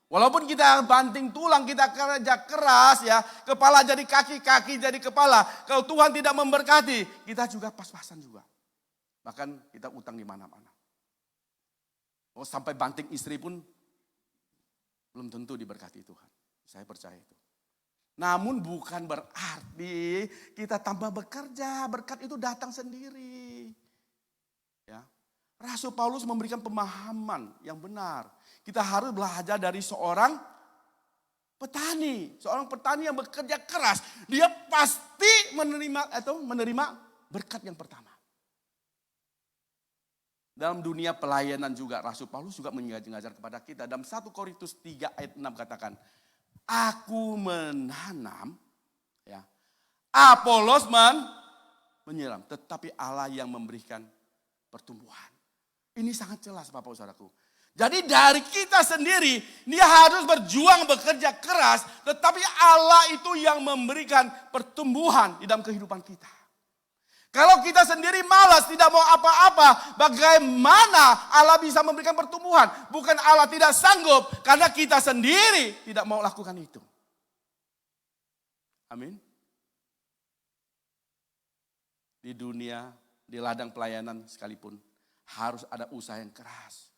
Walaupun kita banting tulang, kita kerja keras ya, kepala jadi kaki, kaki jadi kepala. Kalau Tuhan tidak memberkati, kita juga pas-pasan juga. Bahkan kita utang di mana-mana. Oh, sampai banting istri pun belum tentu diberkati Tuhan. Saya percaya itu. Namun bukan berarti kita tambah bekerja, berkat itu datang sendiri. Ya. Rasul Paulus memberikan pemahaman yang benar. Kita harus belajar dari seorang petani. Seorang petani yang bekerja keras. Dia pasti menerima berkat yang pertama. Dalam dunia pelayanan juga Rasul Paulus juga mengajar kepada kita. Dalam 1 Korintus 3 ayat 6 katakan, aku menanam, ya, Apolos menyiram, tetapi Allah yang memberikan pertumbuhan. Ini sangat jelas Bapak Saudaraku. Jadi dari kita sendiri, dia harus berjuang bekerja keras, tetapi Allah itu yang memberikan pertumbuhan di dalam kehidupan kita. Kalau kita sendiri malas, tidak mau apa-apa, bagaimana Allah bisa memberikan pertumbuhan? Bukan Allah tidak sanggup, karena kita sendiri tidak mau lakukan itu. Amin. Di dunia, di ladang pelayanan sekalipun, harus ada usaha yang keras.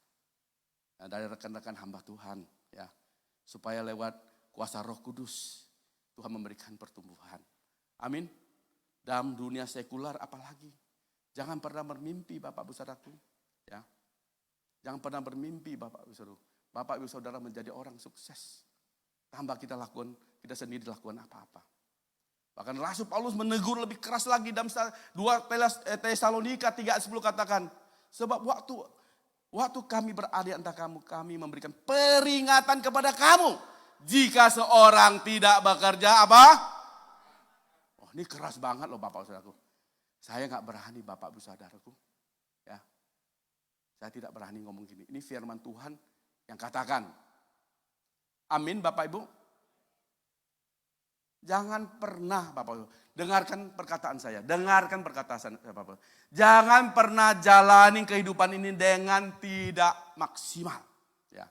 Nah, dari rekan-rekan hamba Tuhan, ya, supaya lewat kuasa Roh Kudus, Tuhan memberikan pertumbuhan. Amin. Dalam dunia sekular apalagi. Jangan pernah bermimpi Bapak Ibu Saudaraku. Ya. Jangan pernah bermimpi Bapak Ibu Saudara. Bapak Ibu Saudara menjadi orang sukses. Tambah kita lakukan, kita sendiri lakukan apa-apa. Bahkan Rasul Paulus menegur lebih keras lagi dalam 2 Tesalonika 3 ayat 10 katakan. Sebab waktu kami berada di antara kamu, kami memberikan peringatan kepada kamu. Jika seorang tidak bekerja apa? Ini keras banget loh Bapak Saudaraku. Saya gak berani Bapak Ibu Saudaraku. Ya. Saya tidak berani ngomong gini. Ini firman Tuhan yang katakan. Amin Bapak Ibu. Jangan pernah Bapak Ibu, dengarkan perkataan saya, dengarkan perkataan saya Bapak Ibu. Jangan pernah jalani kehidupan ini dengan tidak maksimal. Ya.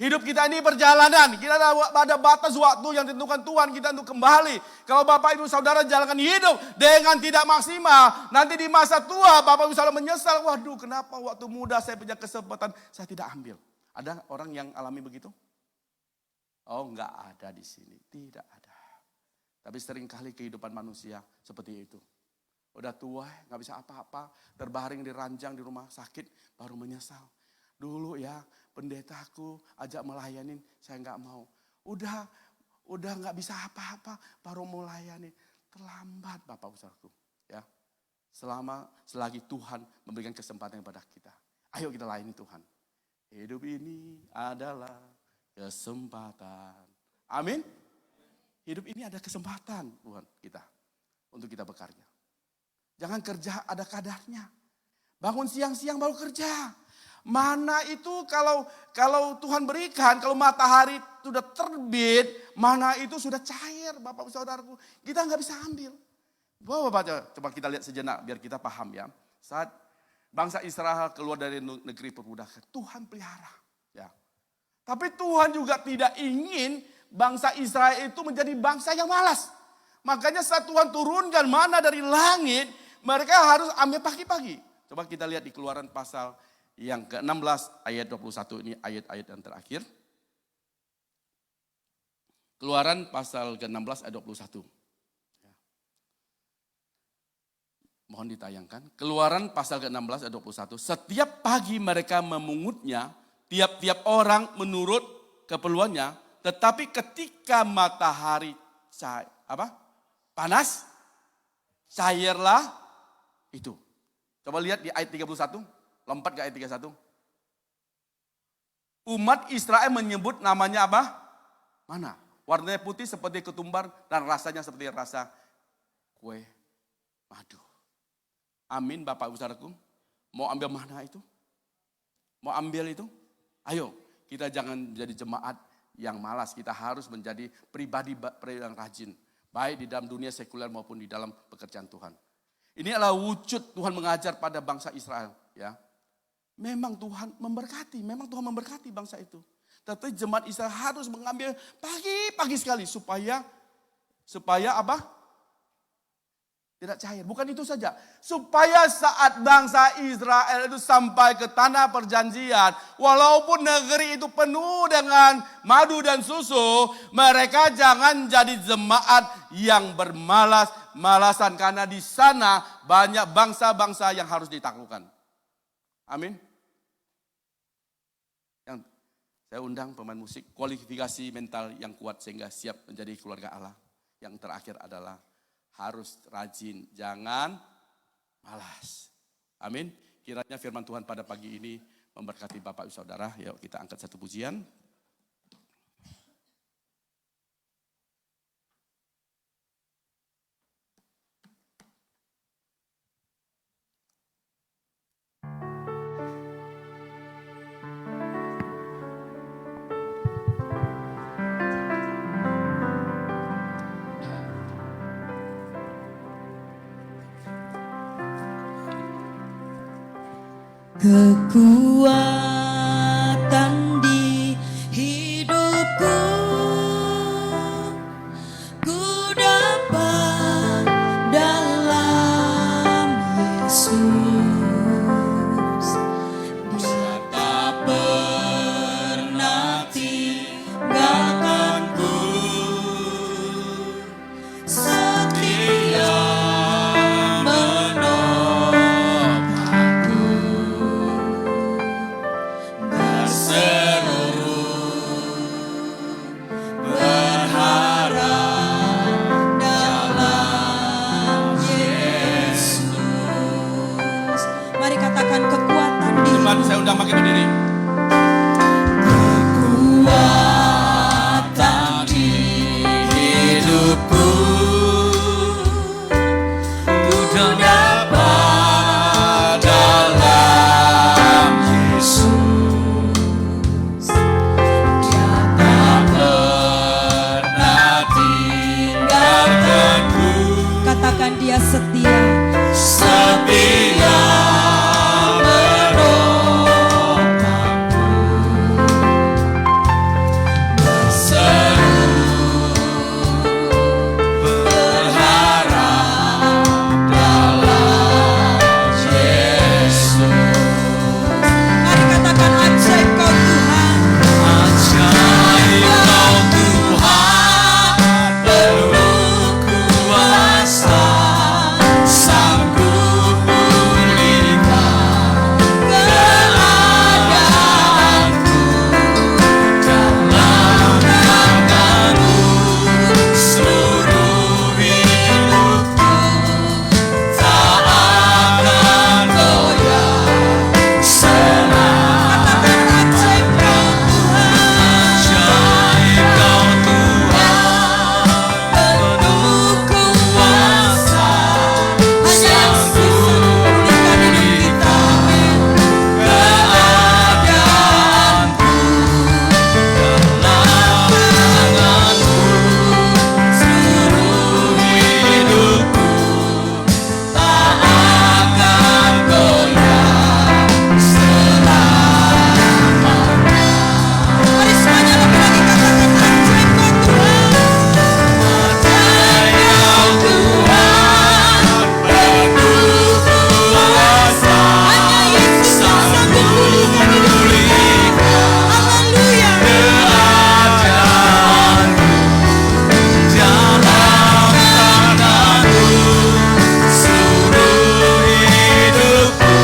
Hidup kita ini perjalanan, kita ada batas waktu yang ditentukan Tuhan kita untuk kembali. Kalau Bapak Ibu Saudara jalankan hidup dengan tidak maksimal, nanti di masa tua Bapak Ibu Saudara menyesal, waduh kenapa waktu muda saya punya kesempatan, saya tidak ambil. Ada orang yang alami begitu? Oh enggak ada di sini, tidak ada. Tapi seringkali kehidupan manusia seperti itu. Udah tua, gak bisa apa-apa, terbaring di ranjang di rumah sakit, baru menyesal. Dulu ya pendetaku ajak melayanin, saya gak mau. Udah gak bisa apa-apa, baru melayani. Terlambat Bapak Saudaraku. Ya. Selagi Tuhan memberikan kesempatan kepada kita. Ayo kita layani Tuhan. Hidup ini adalah kesempatan. Amin. Hidup ini ada kesempatan Tuhan kita untuk kita bekerja. Jangan kerja ada kadarnya. Bangun siang-siang baru kerja. Mana itu kalau Tuhan berikan, kalau matahari sudah terbit, mana itu sudah cair Bapak Saudaraku. Kita nggak bisa ambil. Coba kita lihat sejenak biar kita paham ya. Saat bangsa Israel keluar dari negeri perbudakan, Tuhan pelihara. Ya. Tapi Tuhan juga tidak ingin bangsa Israel itu menjadi bangsa yang malas. Makanya saat Tuhan turunkan mana dari langit, mereka harus ambil pagi-pagi. Coba kita lihat di Keluaran pasal yang ke-16 ayat 21, ini ayat-ayat yang terakhir. Keluaran pasal ke-16 ayat 21. Mohon ditayangkan. Keluaran pasal ke-16 ayat 21. Setiap pagi mereka memungutnya, tiap-tiap orang menurut keperluannya. Tetapi ketika matahari panas, cairlah itu. Coba lihat di ayat 31, lompat ke ayat 31. Umat Israel menyebut namanya apa? Mana? Warnanya putih seperti ketumbar dan rasanya seperti rasa kue madu. Amin Bapak Ibu Saudaraku. Mau ambil mana itu? Mau ambil itu? Ayo, kita jangan menjadi jemaat yang malas. Kita harus menjadi pribadi yang rajin. Baik di dalam dunia sekuler maupun di dalam pekerjaan Tuhan. Ini adalah wujud Tuhan mengajar pada bangsa Israel. Ya, memang Tuhan memberkati bangsa itu. Tetapi jemaat Israel harus mengambil pagi-pagi sekali supaya apa? Tidak cair. Bukan itu saja. Supaya saat bangsa Israel itu sampai ke tanah perjanjian. Walaupun negeri itu penuh dengan madu dan susu. Mereka jangan jadi jemaat yang bermalas-malasan. Karena di sana banyak bangsa-bangsa yang harus ditaklukkan. Amin. Yang saya undang pemain musik. Kualifikasi mental yang kuat sehingga siap menjadi keluarga Allah. Yang terakhir adalah harus rajin, jangan malas. Amin. Kiranya firman Tuhan pada pagi ini memberkati Bapak Ibu Saudara. Yuk kita angkat satu pujian. Kekuatan di hidupku, ku dapat dalam Yesus. Dia tak pernah tinggalkanku, setia menopangku. Saya undang makin berdiri. Kekuatan di hidupku, ku dapat dalam Yesus. Dia tak pernah tinggalkanku, Dia setia. Setia Mari katakan ajaib kau Tuhan. ajaib kau Tuhan, penuh kuasa, sanggup pulihkan keadaanku. Dalam tangan-Mu seluruh hidupku tak akan goyah. Katakan ajaib kau Tuhan. Ajaib kau Tuhan, penuh kuasa, Hanya yang bisa memulihkan hidup kita. keadaanku. Dalam tangan-Mu seluruh hidupku tak akan goyah selamanya. Mari semuanya lebih lagi katakan ajaib kau Tuhan. Ajaib kau Tuhan, penuh kuasa, Hanya Yesus yang sanggup pulihkan hidup kita. Haleluya. keadaanku. Dalam tangan-Mu seluruh hidupku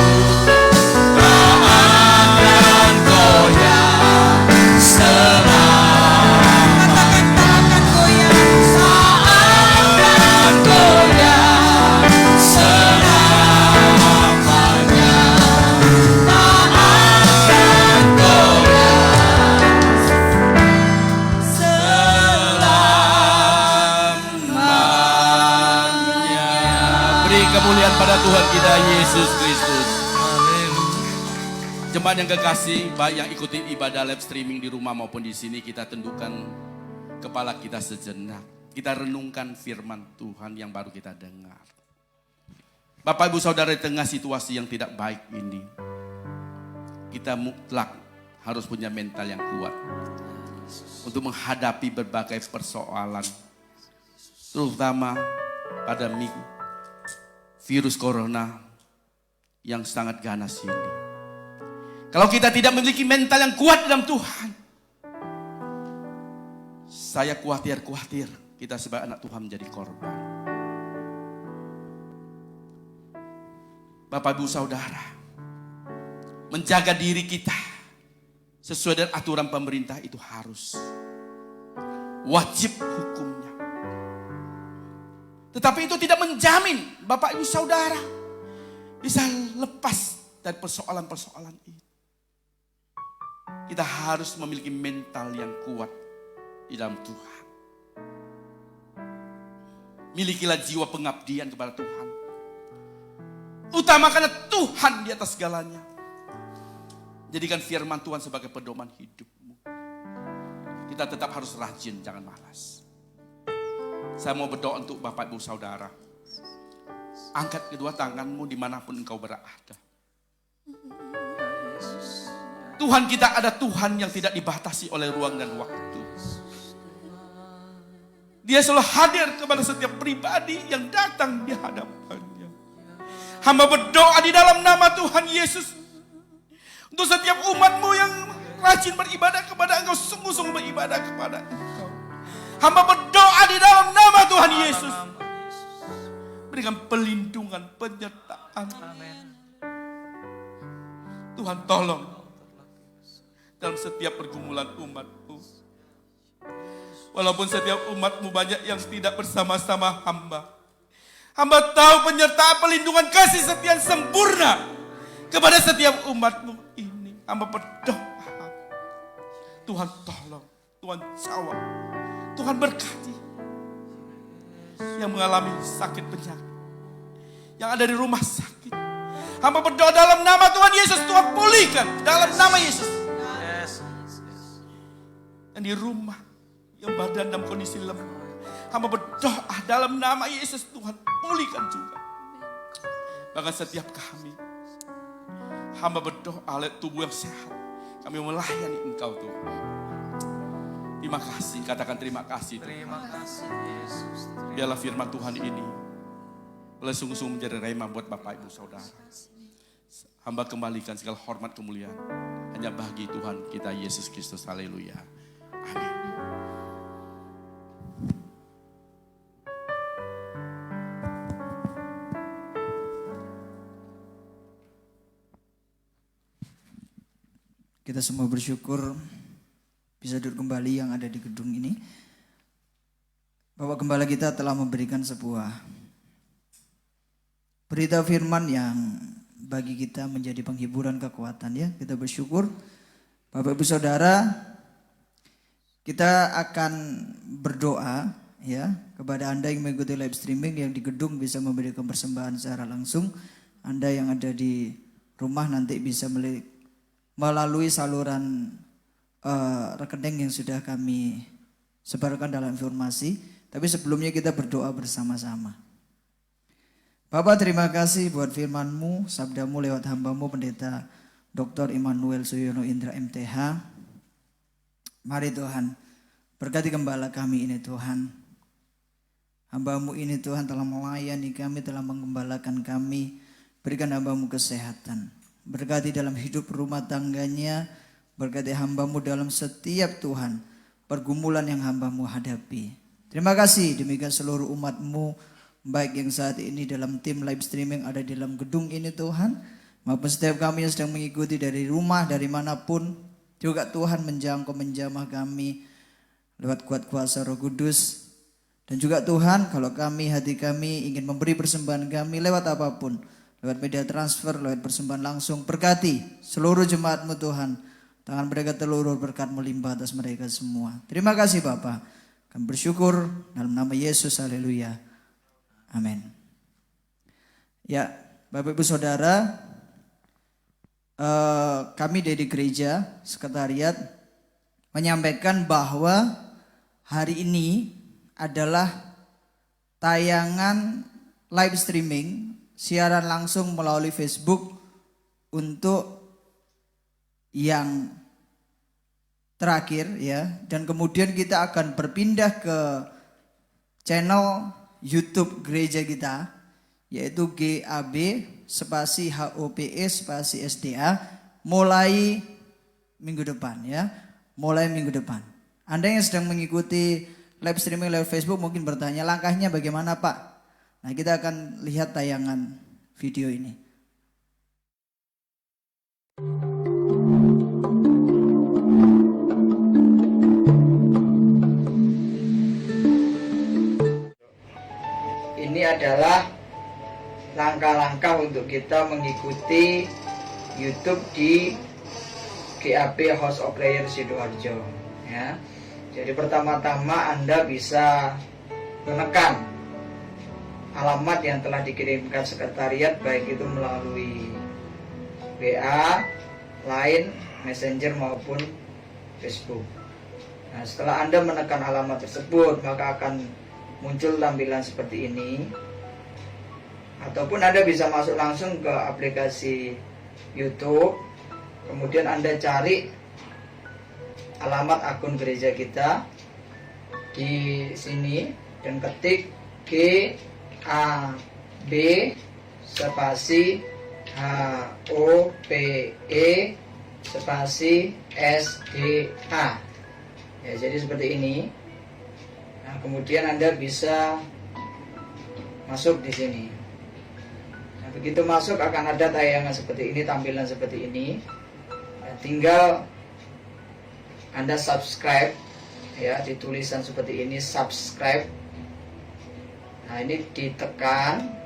tak akan goyah selamanya. Katakan tak akan goyah. Akan goyah selamanya. Tak akan goyah selamanya. Beri kemuliaan pada Tuhan kita Yesus Kristus. Jemaat yang kekasih, baik yang ikuti ibadah live streaming di rumah maupun di sini, kita tundukkan kepala kita sejenak. Kita renungkan firman Tuhan yang baru kita dengar. Bapak Ibu Saudara, di tengah situasi yang tidak baik ini, kita mutlak harus punya mental yang kuat untuk menghadapi berbagai persoalan, terutama pada virus corona yang sangat ganas ini. Kalau kita tidak memiliki mental yang kuat dalam Tuhan, saya khawatir kita sebagai anak Tuhan menjadi korban. Bapak Ibu Saudara, menjaga diri kita sesuai dengan aturan pemerintah itu harus wajib hukumnya. Tetapi itu tidak menjamin Bapak Ibu Saudara bisa lepas dari persoalan-persoalan ini. Kita harus memiliki mental yang kuat di dalam Tuhan. Milikilah jiwa pengabdian kepada Tuhan. Utamakanlah Tuhan di atas segalanya. Jadikan firman Tuhan sebagai pedoman hidupmu. Kita tetap harus rajin, jangan malas. Saya mau berdoa untuk Bapak Ibu Saudara. Angkat kedua tanganmu dimanapun engkau berada. Tuhan kita ada Tuhan yang tidak dibatasi oleh ruang dan waktu. Dia selalu hadir kepada setiap pribadi yang datang di hadapannya. Hamba berdoa di dalam nama Tuhan Yesus. Untuk setiap umatmu yang rajin beribadah kepada engkau, sungguh-sungguh beribadah kepada engkau. Hamba berdoa di dalam nama Tuhan Yesus. Berikan pelindungan, penyertaan. Tuhan tolong dalam setiap pergumulan umatmu. Walaupun setiap umatmu banyak yang tidak bersama-sama hamba. Hamba tahu penyertaan, pelindungan, kasih setia sempurna kepada setiap umatmu ini. Hamba berdoa. Tuhan tolong, Tuhan jawab, Tuhan berkati. Yang mengalami sakit penyakit, yang ada di rumah sakit, hamba berdoa dalam nama Tuhan Yesus, Tuhan pulihkan dalam nama Yesus. Yang di rumah, yang badan dalam kondisi lemah, hamba berdoa dalam nama Yesus, Tuhan pulihkan juga. Bahkan setiap kami, hamba berdoa oleh tubuh yang sehat. Kami melayani Engkau Tuhan. Terima kasih, katakan terima kasih. Terima kasih Yesus. Biarlah firman Tuhan ini boleh sungguh-sungguh menjadi rema buat Bapak Ibu Saudara. Hamba kembalikan segala hormat kemuliaan hanya bagi Tuhan kita Yesus Kristus. Haleluya. Amin. Kita semua bersyukur bisa duduk kembali yang ada di gedung ini. Bapak Gembala kita telah memberikan sebuah berita firman yang bagi kita menjadi penghiburan kekuatan ya. Kita bersyukur. Bapak Ibu Saudara, kita akan berdoa ya kepada Anda yang mengikuti live streaming yang di gedung bisa memberikan persembahan secara langsung. Anda yang ada di rumah nanti bisa melalui saluran rekening yang sudah kami sebarkan dalam informasi. Tapi sebelumnya kita berdoa bersama-sama. Bapak, terima kasih buat firman-Mu, sabda-Mu lewat hamba-Mu Pendeta Dr. Immanuel Suyono Indra MTH. Mari Tuhan, berkati gembala kami ini Tuhan. Hamba-Mu ini Tuhan telah melayani kami, telah menggembalakan kami. Berikan hamba-Mu kesehatan. Berkati dalam hidup rumah tangganya. Berkati hamba-Mu dalam setiap Tuhan pergumulan yang hamba-Mu hadapi. Terima kasih demikian seluruh umat-Mu, baik yang saat ini dalam tim live streaming ada di dalam gedung ini Tuhan, maupun setiap kami yang sedang mengikuti dari rumah, dari manapun. Juga Tuhan menjamah kami lewat kuat kuasa Roh Kudus. Dan juga Tuhan, kalau hati kami ingin memberi persembahan kami lewat apapun, lewat media transfer, lewat persembahan langsung, berkati seluruh jemaat-Mu Tuhan. Tangan mereka telurur, berkat-Mu limpah atas mereka semua. Terima kasih Bapa. Kami bersyukur dalam nama Yesus, haleluya. Amin. Ya, Bapak Ibu Saudara, kami dari gereja sekretariat menyampaikan bahwa hari ini adalah tayangan live streaming, siaran langsung melalui Facebook untuk yang terakhir ya, dan kemudian kita akan berpindah ke channel YouTube gereja kita, yaitu GAB spasi HOPE spasi SDA mulai minggu depan ya, mulai minggu depan. Anda yang sedang mengikuti live streaming lewat Facebook mungkin bertanya langkahnya bagaimana Pak? Nah, kita akan lihat tayangan video ini. Ini adalah langkah-langkah untuk kita mengikuti YouTube di GAB House of Prayer Sidoarjo ya. Jadi pertama-tama Anda bisa menekan alamat yang telah dikirimkan sekretariat, baik itu melalui WA, Line, Messenger maupun Facebook. Nah, setelah Anda menekan alamat tersebut, maka akan muncul tampilan seperti ini. Ataupun Anda bisa masuk langsung ke aplikasi YouTube. Kemudian Anda cari alamat akun gereja kita di sini dan ketik GAB spasi HOPE spasi SDA. Ya, jadi seperti ini. Nah, kemudian Anda bisa masuk di sini. Nah, begitu masuk akan ada tayangan seperti ini, tampilan seperti ini. Nah, tinggal Anda subscribe ya, di tulisan seperti ini subscribe. Nah, ini ditekan.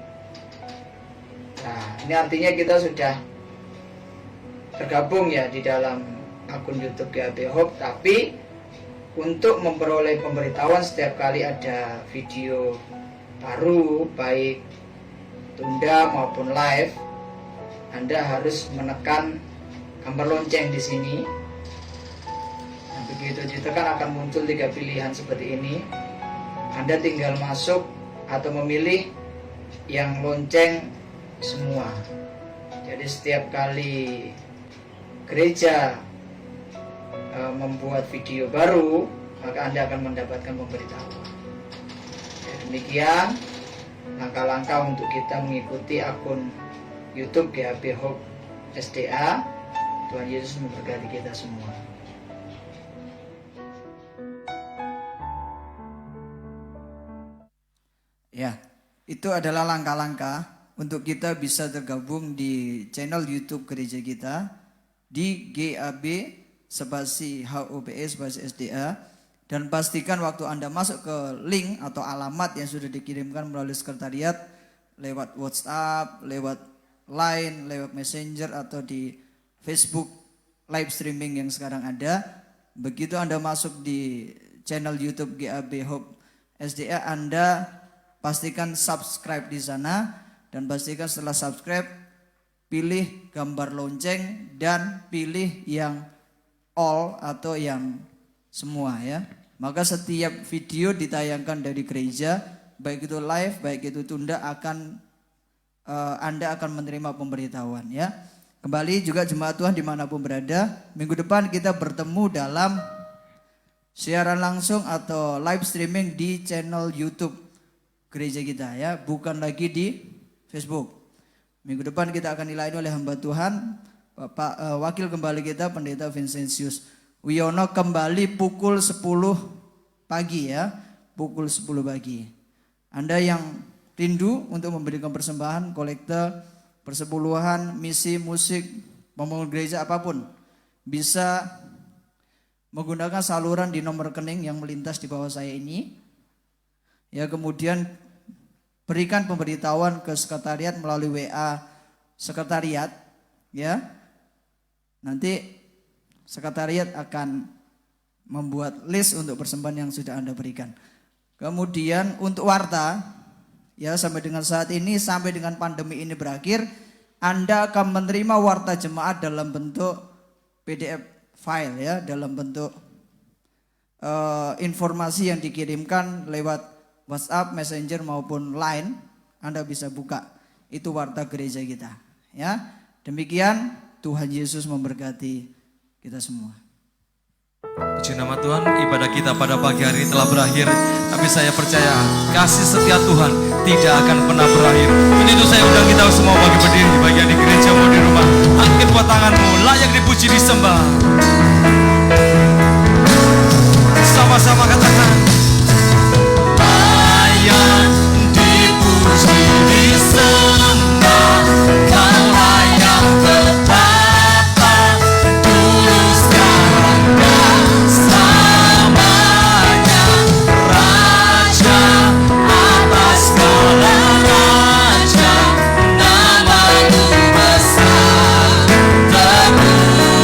Nah, ini artinya kita sudah tergabung ya di dalam akun YouTube GAB Hope. Tapi untuk memperoleh pemberitahuan setiap kali ada video baru, baik tunda maupun live, Anda harus menekan gambar lonceng di sini. Nah, begitu ditekan akan muncul 3 pilihan seperti ini. Anda tinggal masuk atau memilih yang lonceng semua. Jadi setiap kali gereja membuat video baru, maka Anda akan mendapatkan pemberitahuan. Ya, demikian langkah-langkah untuk kita mengikuti akun YouTube GAB Hope SDA. Tuhan Yesus memberkati kita semua. Ya, itu adalah langkah-langkah untuk kita bisa tergabung di channel YouTube gereja kita di GAB spasi HOPS spasi SDA, dan pastikan waktu Anda masuk ke link atau alamat yang sudah dikirimkan melalui sekretariat lewat WhatsApp, lewat Line, lewat Messenger atau di Facebook live streaming yang sekarang ada. Begitu Anda masuk di channel YouTube GAB Hope SDA, Anda pastikan subscribe di sana, dan pastikan setelah subscribe pilih gambar lonceng dan pilih yang all atau yang semua ya. Maka setiap video ditayangkan dari gereja, baik itu live, baik itu tunda, Anda akan menerima pemberitahuan ya. Kembali juga jemaat Tuhan dimanapun berada, minggu depan kita bertemu dalam siaran langsung atau live streaming di channel YouTube gereja kita ya, bukan lagi di Facebook. Minggu depan kita akan dilayani oleh hamba Tuhan, Bapak Wakil Gembala kita Pendeta Vincentius Wiono, kembali pukul 10 pagi ya, pukul 10 pagi. Anda yang rindu untuk memberikan persembahan, kolekte, persepuluhan, misi, musik, pembangunan gereja apapun, bisa menggunakan saluran di nomor rekening yang melintas di bawah saya ini. Ya, kemudian berikan pemberitahuan ke sekretariat melalui WA sekretariat ya. Nanti sekretariat akan membuat list untuk persembahan yang sudah Anda berikan. Kemudian untuk warta ya, sampai dengan saat ini, sampai dengan pandemi ini berakhir, Anda akan menerima warta jemaat dalam bentuk PDF file ya, dalam bentuk informasi yang dikirimkan lewat WhatsApp, Messenger maupun Line. Anda bisa buka, itu warta gereja kita ya. Demikian, Tuhan Yesus memberkati kita semua. Puji nama Tuhan, ibadah kita pada pagi hari telah berakhir. Tapi saya percaya kasih setia Tuhan tidak akan pernah berakhir. Untuk itu saya undang kita semua bagi berdiri, bagi yang di gereja mau di rumah, angkat dua tanganmu, layak dipuji disembah. Sama-sama katakan, layak dipuji disembah, kau layak bertata dulu sekarang dan selamanya, Raja atas segala raja, namamu besar termulia.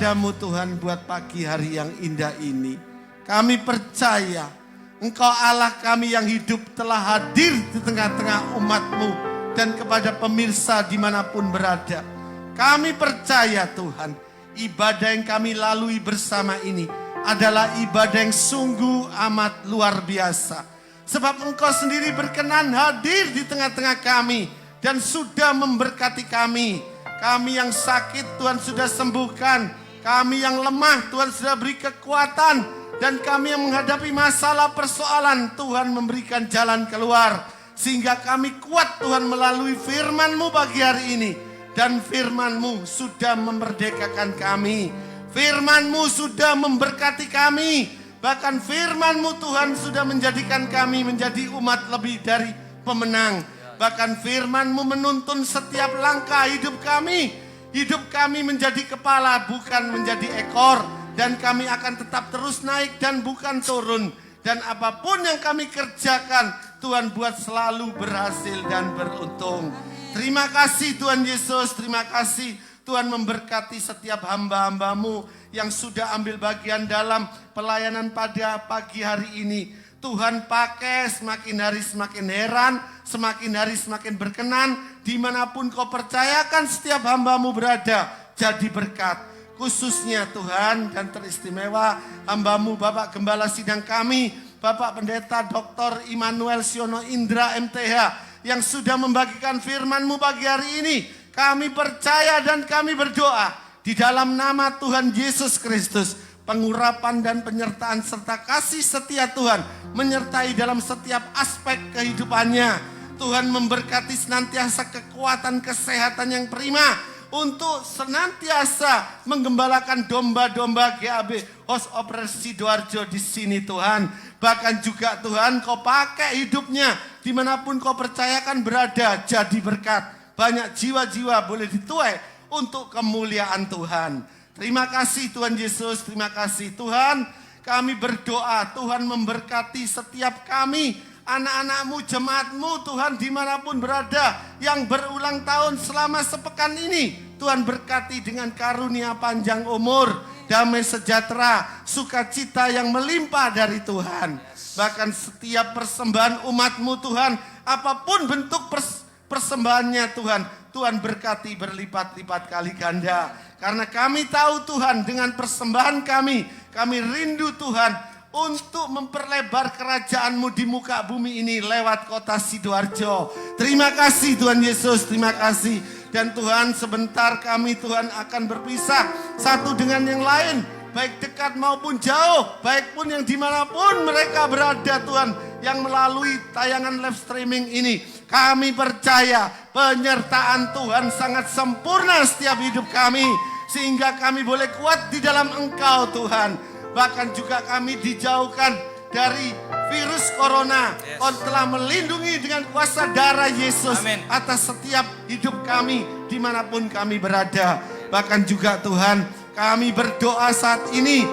padamu Tuhan buat pagi hari yang indah ini. Kami percaya Engkau Allah kami yang hidup telah hadir di tengah-tengah umat-Mu dan kepada pemirsa dimanapun berada. Kami percaya Tuhan, ibadah yang kami lalui bersama ini adalah ibadah yang sungguh amat luar biasa. Sebab Engkau sendiri berkenan hadir di tengah-tengah kami dan sudah memberkati kami. Kami yang sakit Tuhan sudah sembuhkan. Kami yang lemah Tuhan sudah beri kekuatan. Dan kami yang menghadapi masalah persoalan Tuhan memberikan jalan keluar. Sehingga kami kuat Tuhan melalui firman-Mu pagi hari ini. Dan firman-Mu sudah memerdekakan kami. Firman-Mu sudah memberkati kami. Bahkan firman-Mu Tuhan sudah menjadikan kami menjadi umat lebih dari pemenang. Bahkan firman-Mu menuntun setiap langkah hidup kami. Hidup kami menjadi kepala bukan menjadi ekor. Dan kami akan tetap terus naik dan bukan turun. Dan apapun yang kami kerjakan, Tuhan buat selalu berhasil dan beruntung. Terima kasih Tuhan Yesus, terima kasih Tuhan memberkati setiap hamba-hamba-Mu yang sudah ambil bagian dalam pelayanan pada pagi hari ini. Tuhan pakai semakin hari semakin heran, semakin hari semakin berkenan. Dimanapun Kau percayakan setiap hamba-Mu berada, jadi berkat. Khususnya Tuhan dan teristimewa hamba-Mu Bapak Gembala Sidang kami, Bapak Pendeta Dr. Immanuel Siono Indra MTH yang sudah membagikan firman-Mu pagi hari ini. Kami percaya dan kami berdoa di dalam nama Tuhan Yesus Kristus. Pengurapan dan penyertaan serta kasih setia Tuhan menyertai dalam setiap aspek kehidupannya. Tuhan memberkati senantiasa kekuatan kesehatan yang prima untuk senantiasa menggembalakan domba-domba GAB Host Operasi Sidoarjo di sini Tuhan. Bahkan juga Tuhan Kau pakai hidupnya dimanapun Kau percayakan berada jadi berkat. Banyak jiwa-jiwa boleh dituai untuk kemuliaan Tuhan. Terima kasih Tuhan Yesus, terima kasih Tuhan. Kami berdoa Tuhan memberkati setiap kami, anak-anak-Mu, jemaat-Mu Tuhan dimanapun berada yang berulang tahun selama sepekan ini. Tuhan berkati dengan karunia panjang umur, damai sejahtera, sukacita yang melimpah dari Tuhan. Bahkan setiap persembahan umat-Mu Tuhan, apapun bentuk persembahannya Tuhan, Tuhan berkati berlipat-lipat kali ganda. Karena kami tahu Tuhan dengan persembahan kami rindu Tuhan untuk memperlebar kerajaan-Mu di muka bumi ini lewat kota Sidoarjo. Terima kasih Tuhan Yesus, terima kasih. Dan Tuhan sebentar kami Tuhan akan berpisah satu dengan yang lain. Baik dekat maupun jauh, baik pun yang dimanapun mereka berada Tuhan. Yang melalui tayangan live streaming ini. Kami percaya penyertaan Tuhan sangat sempurna setiap hidup kami. Sehingga kami boleh kuat di dalam Engkau Tuhan. Bahkan juga kami dijauhkan dari virus corona. Kau telah melindungi dengan kuasa darah Yesus. Amin. Atas setiap hidup kami dimanapun kami berada. Bahkan juga Tuhan kami berdoa saat ini.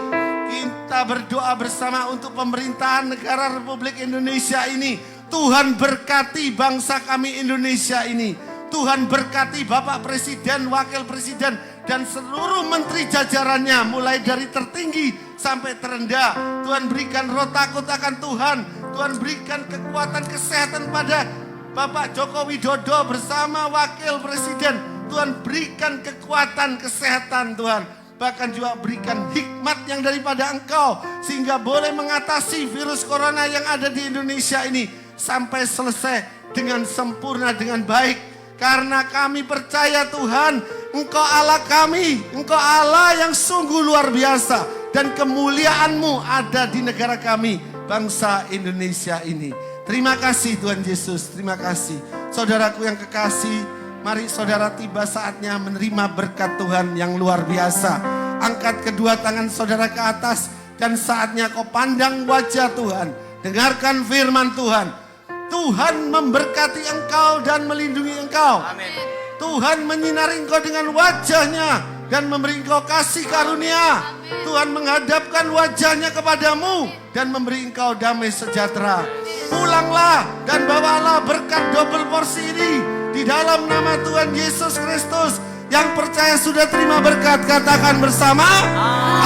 Kita berdoa bersama untuk pemerintahan negara Republik Indonesia ini. Tuhan berkati bangsa kami Indonesia ini. Tuhan berkati Bapak Presiden, Wakil Presiden, dan seluruh menteri jajarannya. Mulai dari tertinggi sampai terendah. Tuhan berikan roh takut akan Tuhan. Tuhan berikan kekuatan kesehatan pada Bapak Joko Widodo bersama Wakil Presiden. Tuhan berikan kekuatan kesehatan Tuhan. Bahkan juga berikan hikmat yang daripada Engkau. Sehingga boleh mengatasi virus corona yang ada di Indonesia ini. Sampai selesai dengan sempurna, dengan baik. Karena kami percaya Tuhan, Engkau Allah kami. Engkau Allah yang sungguh luar biasa. Dan kemuliaan-Mu ada di negara kami, bangsa Indonesia ini. Terima kasih Tuhan Yesus, terima kasih. Saudaraku yang kekasih, mari saudara tiba saatnya menerima berkat Tuhan yang luar biasa. Angkat kedua tangan saudara ke atas dan saatnya kau pandang wajah Tuhan. Dengarkan firman Tuhan. Tuhan memberkati engkau dan melindungi engkau. Amin. Tuhan menyinari engkau dengan wajahnya dan memberi engkau kasih karunia. Tuhan menghadapkan wajahnya kepadamu dan memberi engkau damai sejahtera. Pulanglah dan bawalah berkat double porsi ini di dalam nama Tuhan Yesus Kristus. Yang percaya sudah terima berkat, katakan bersama.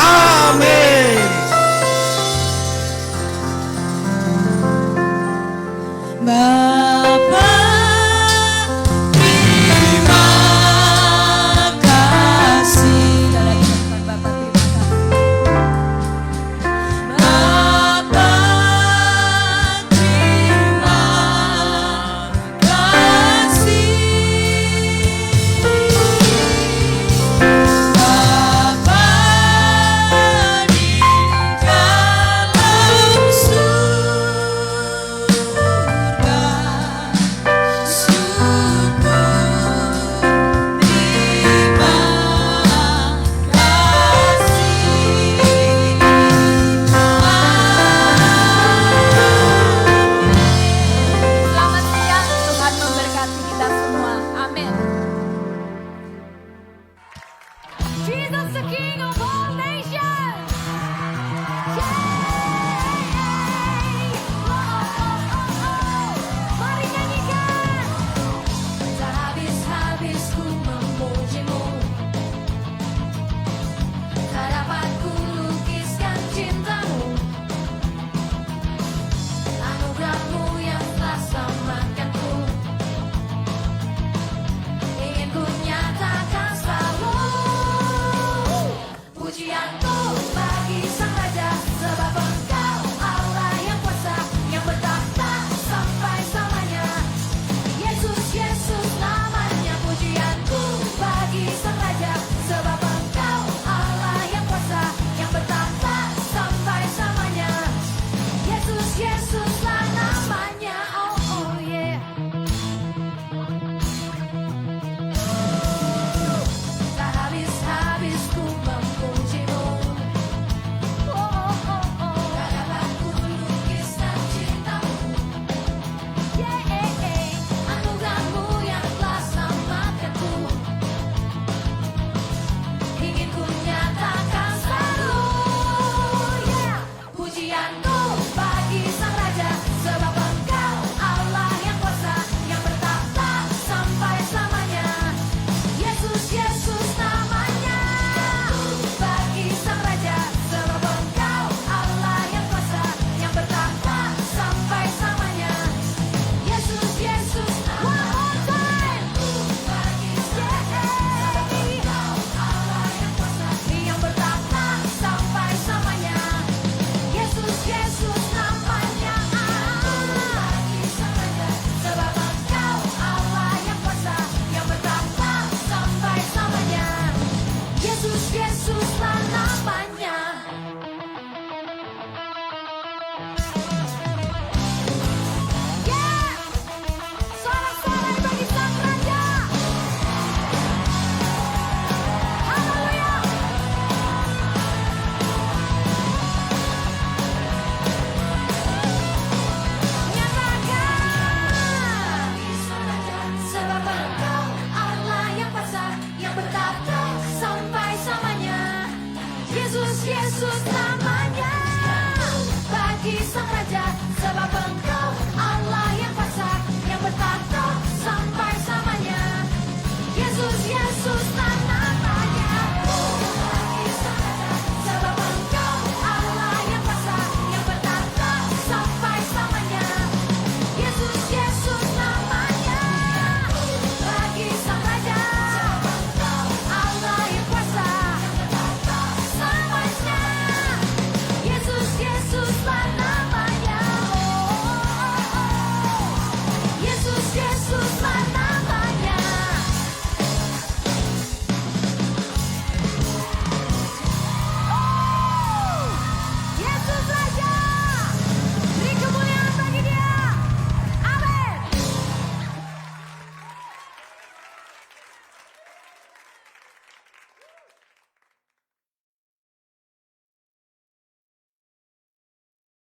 Amin.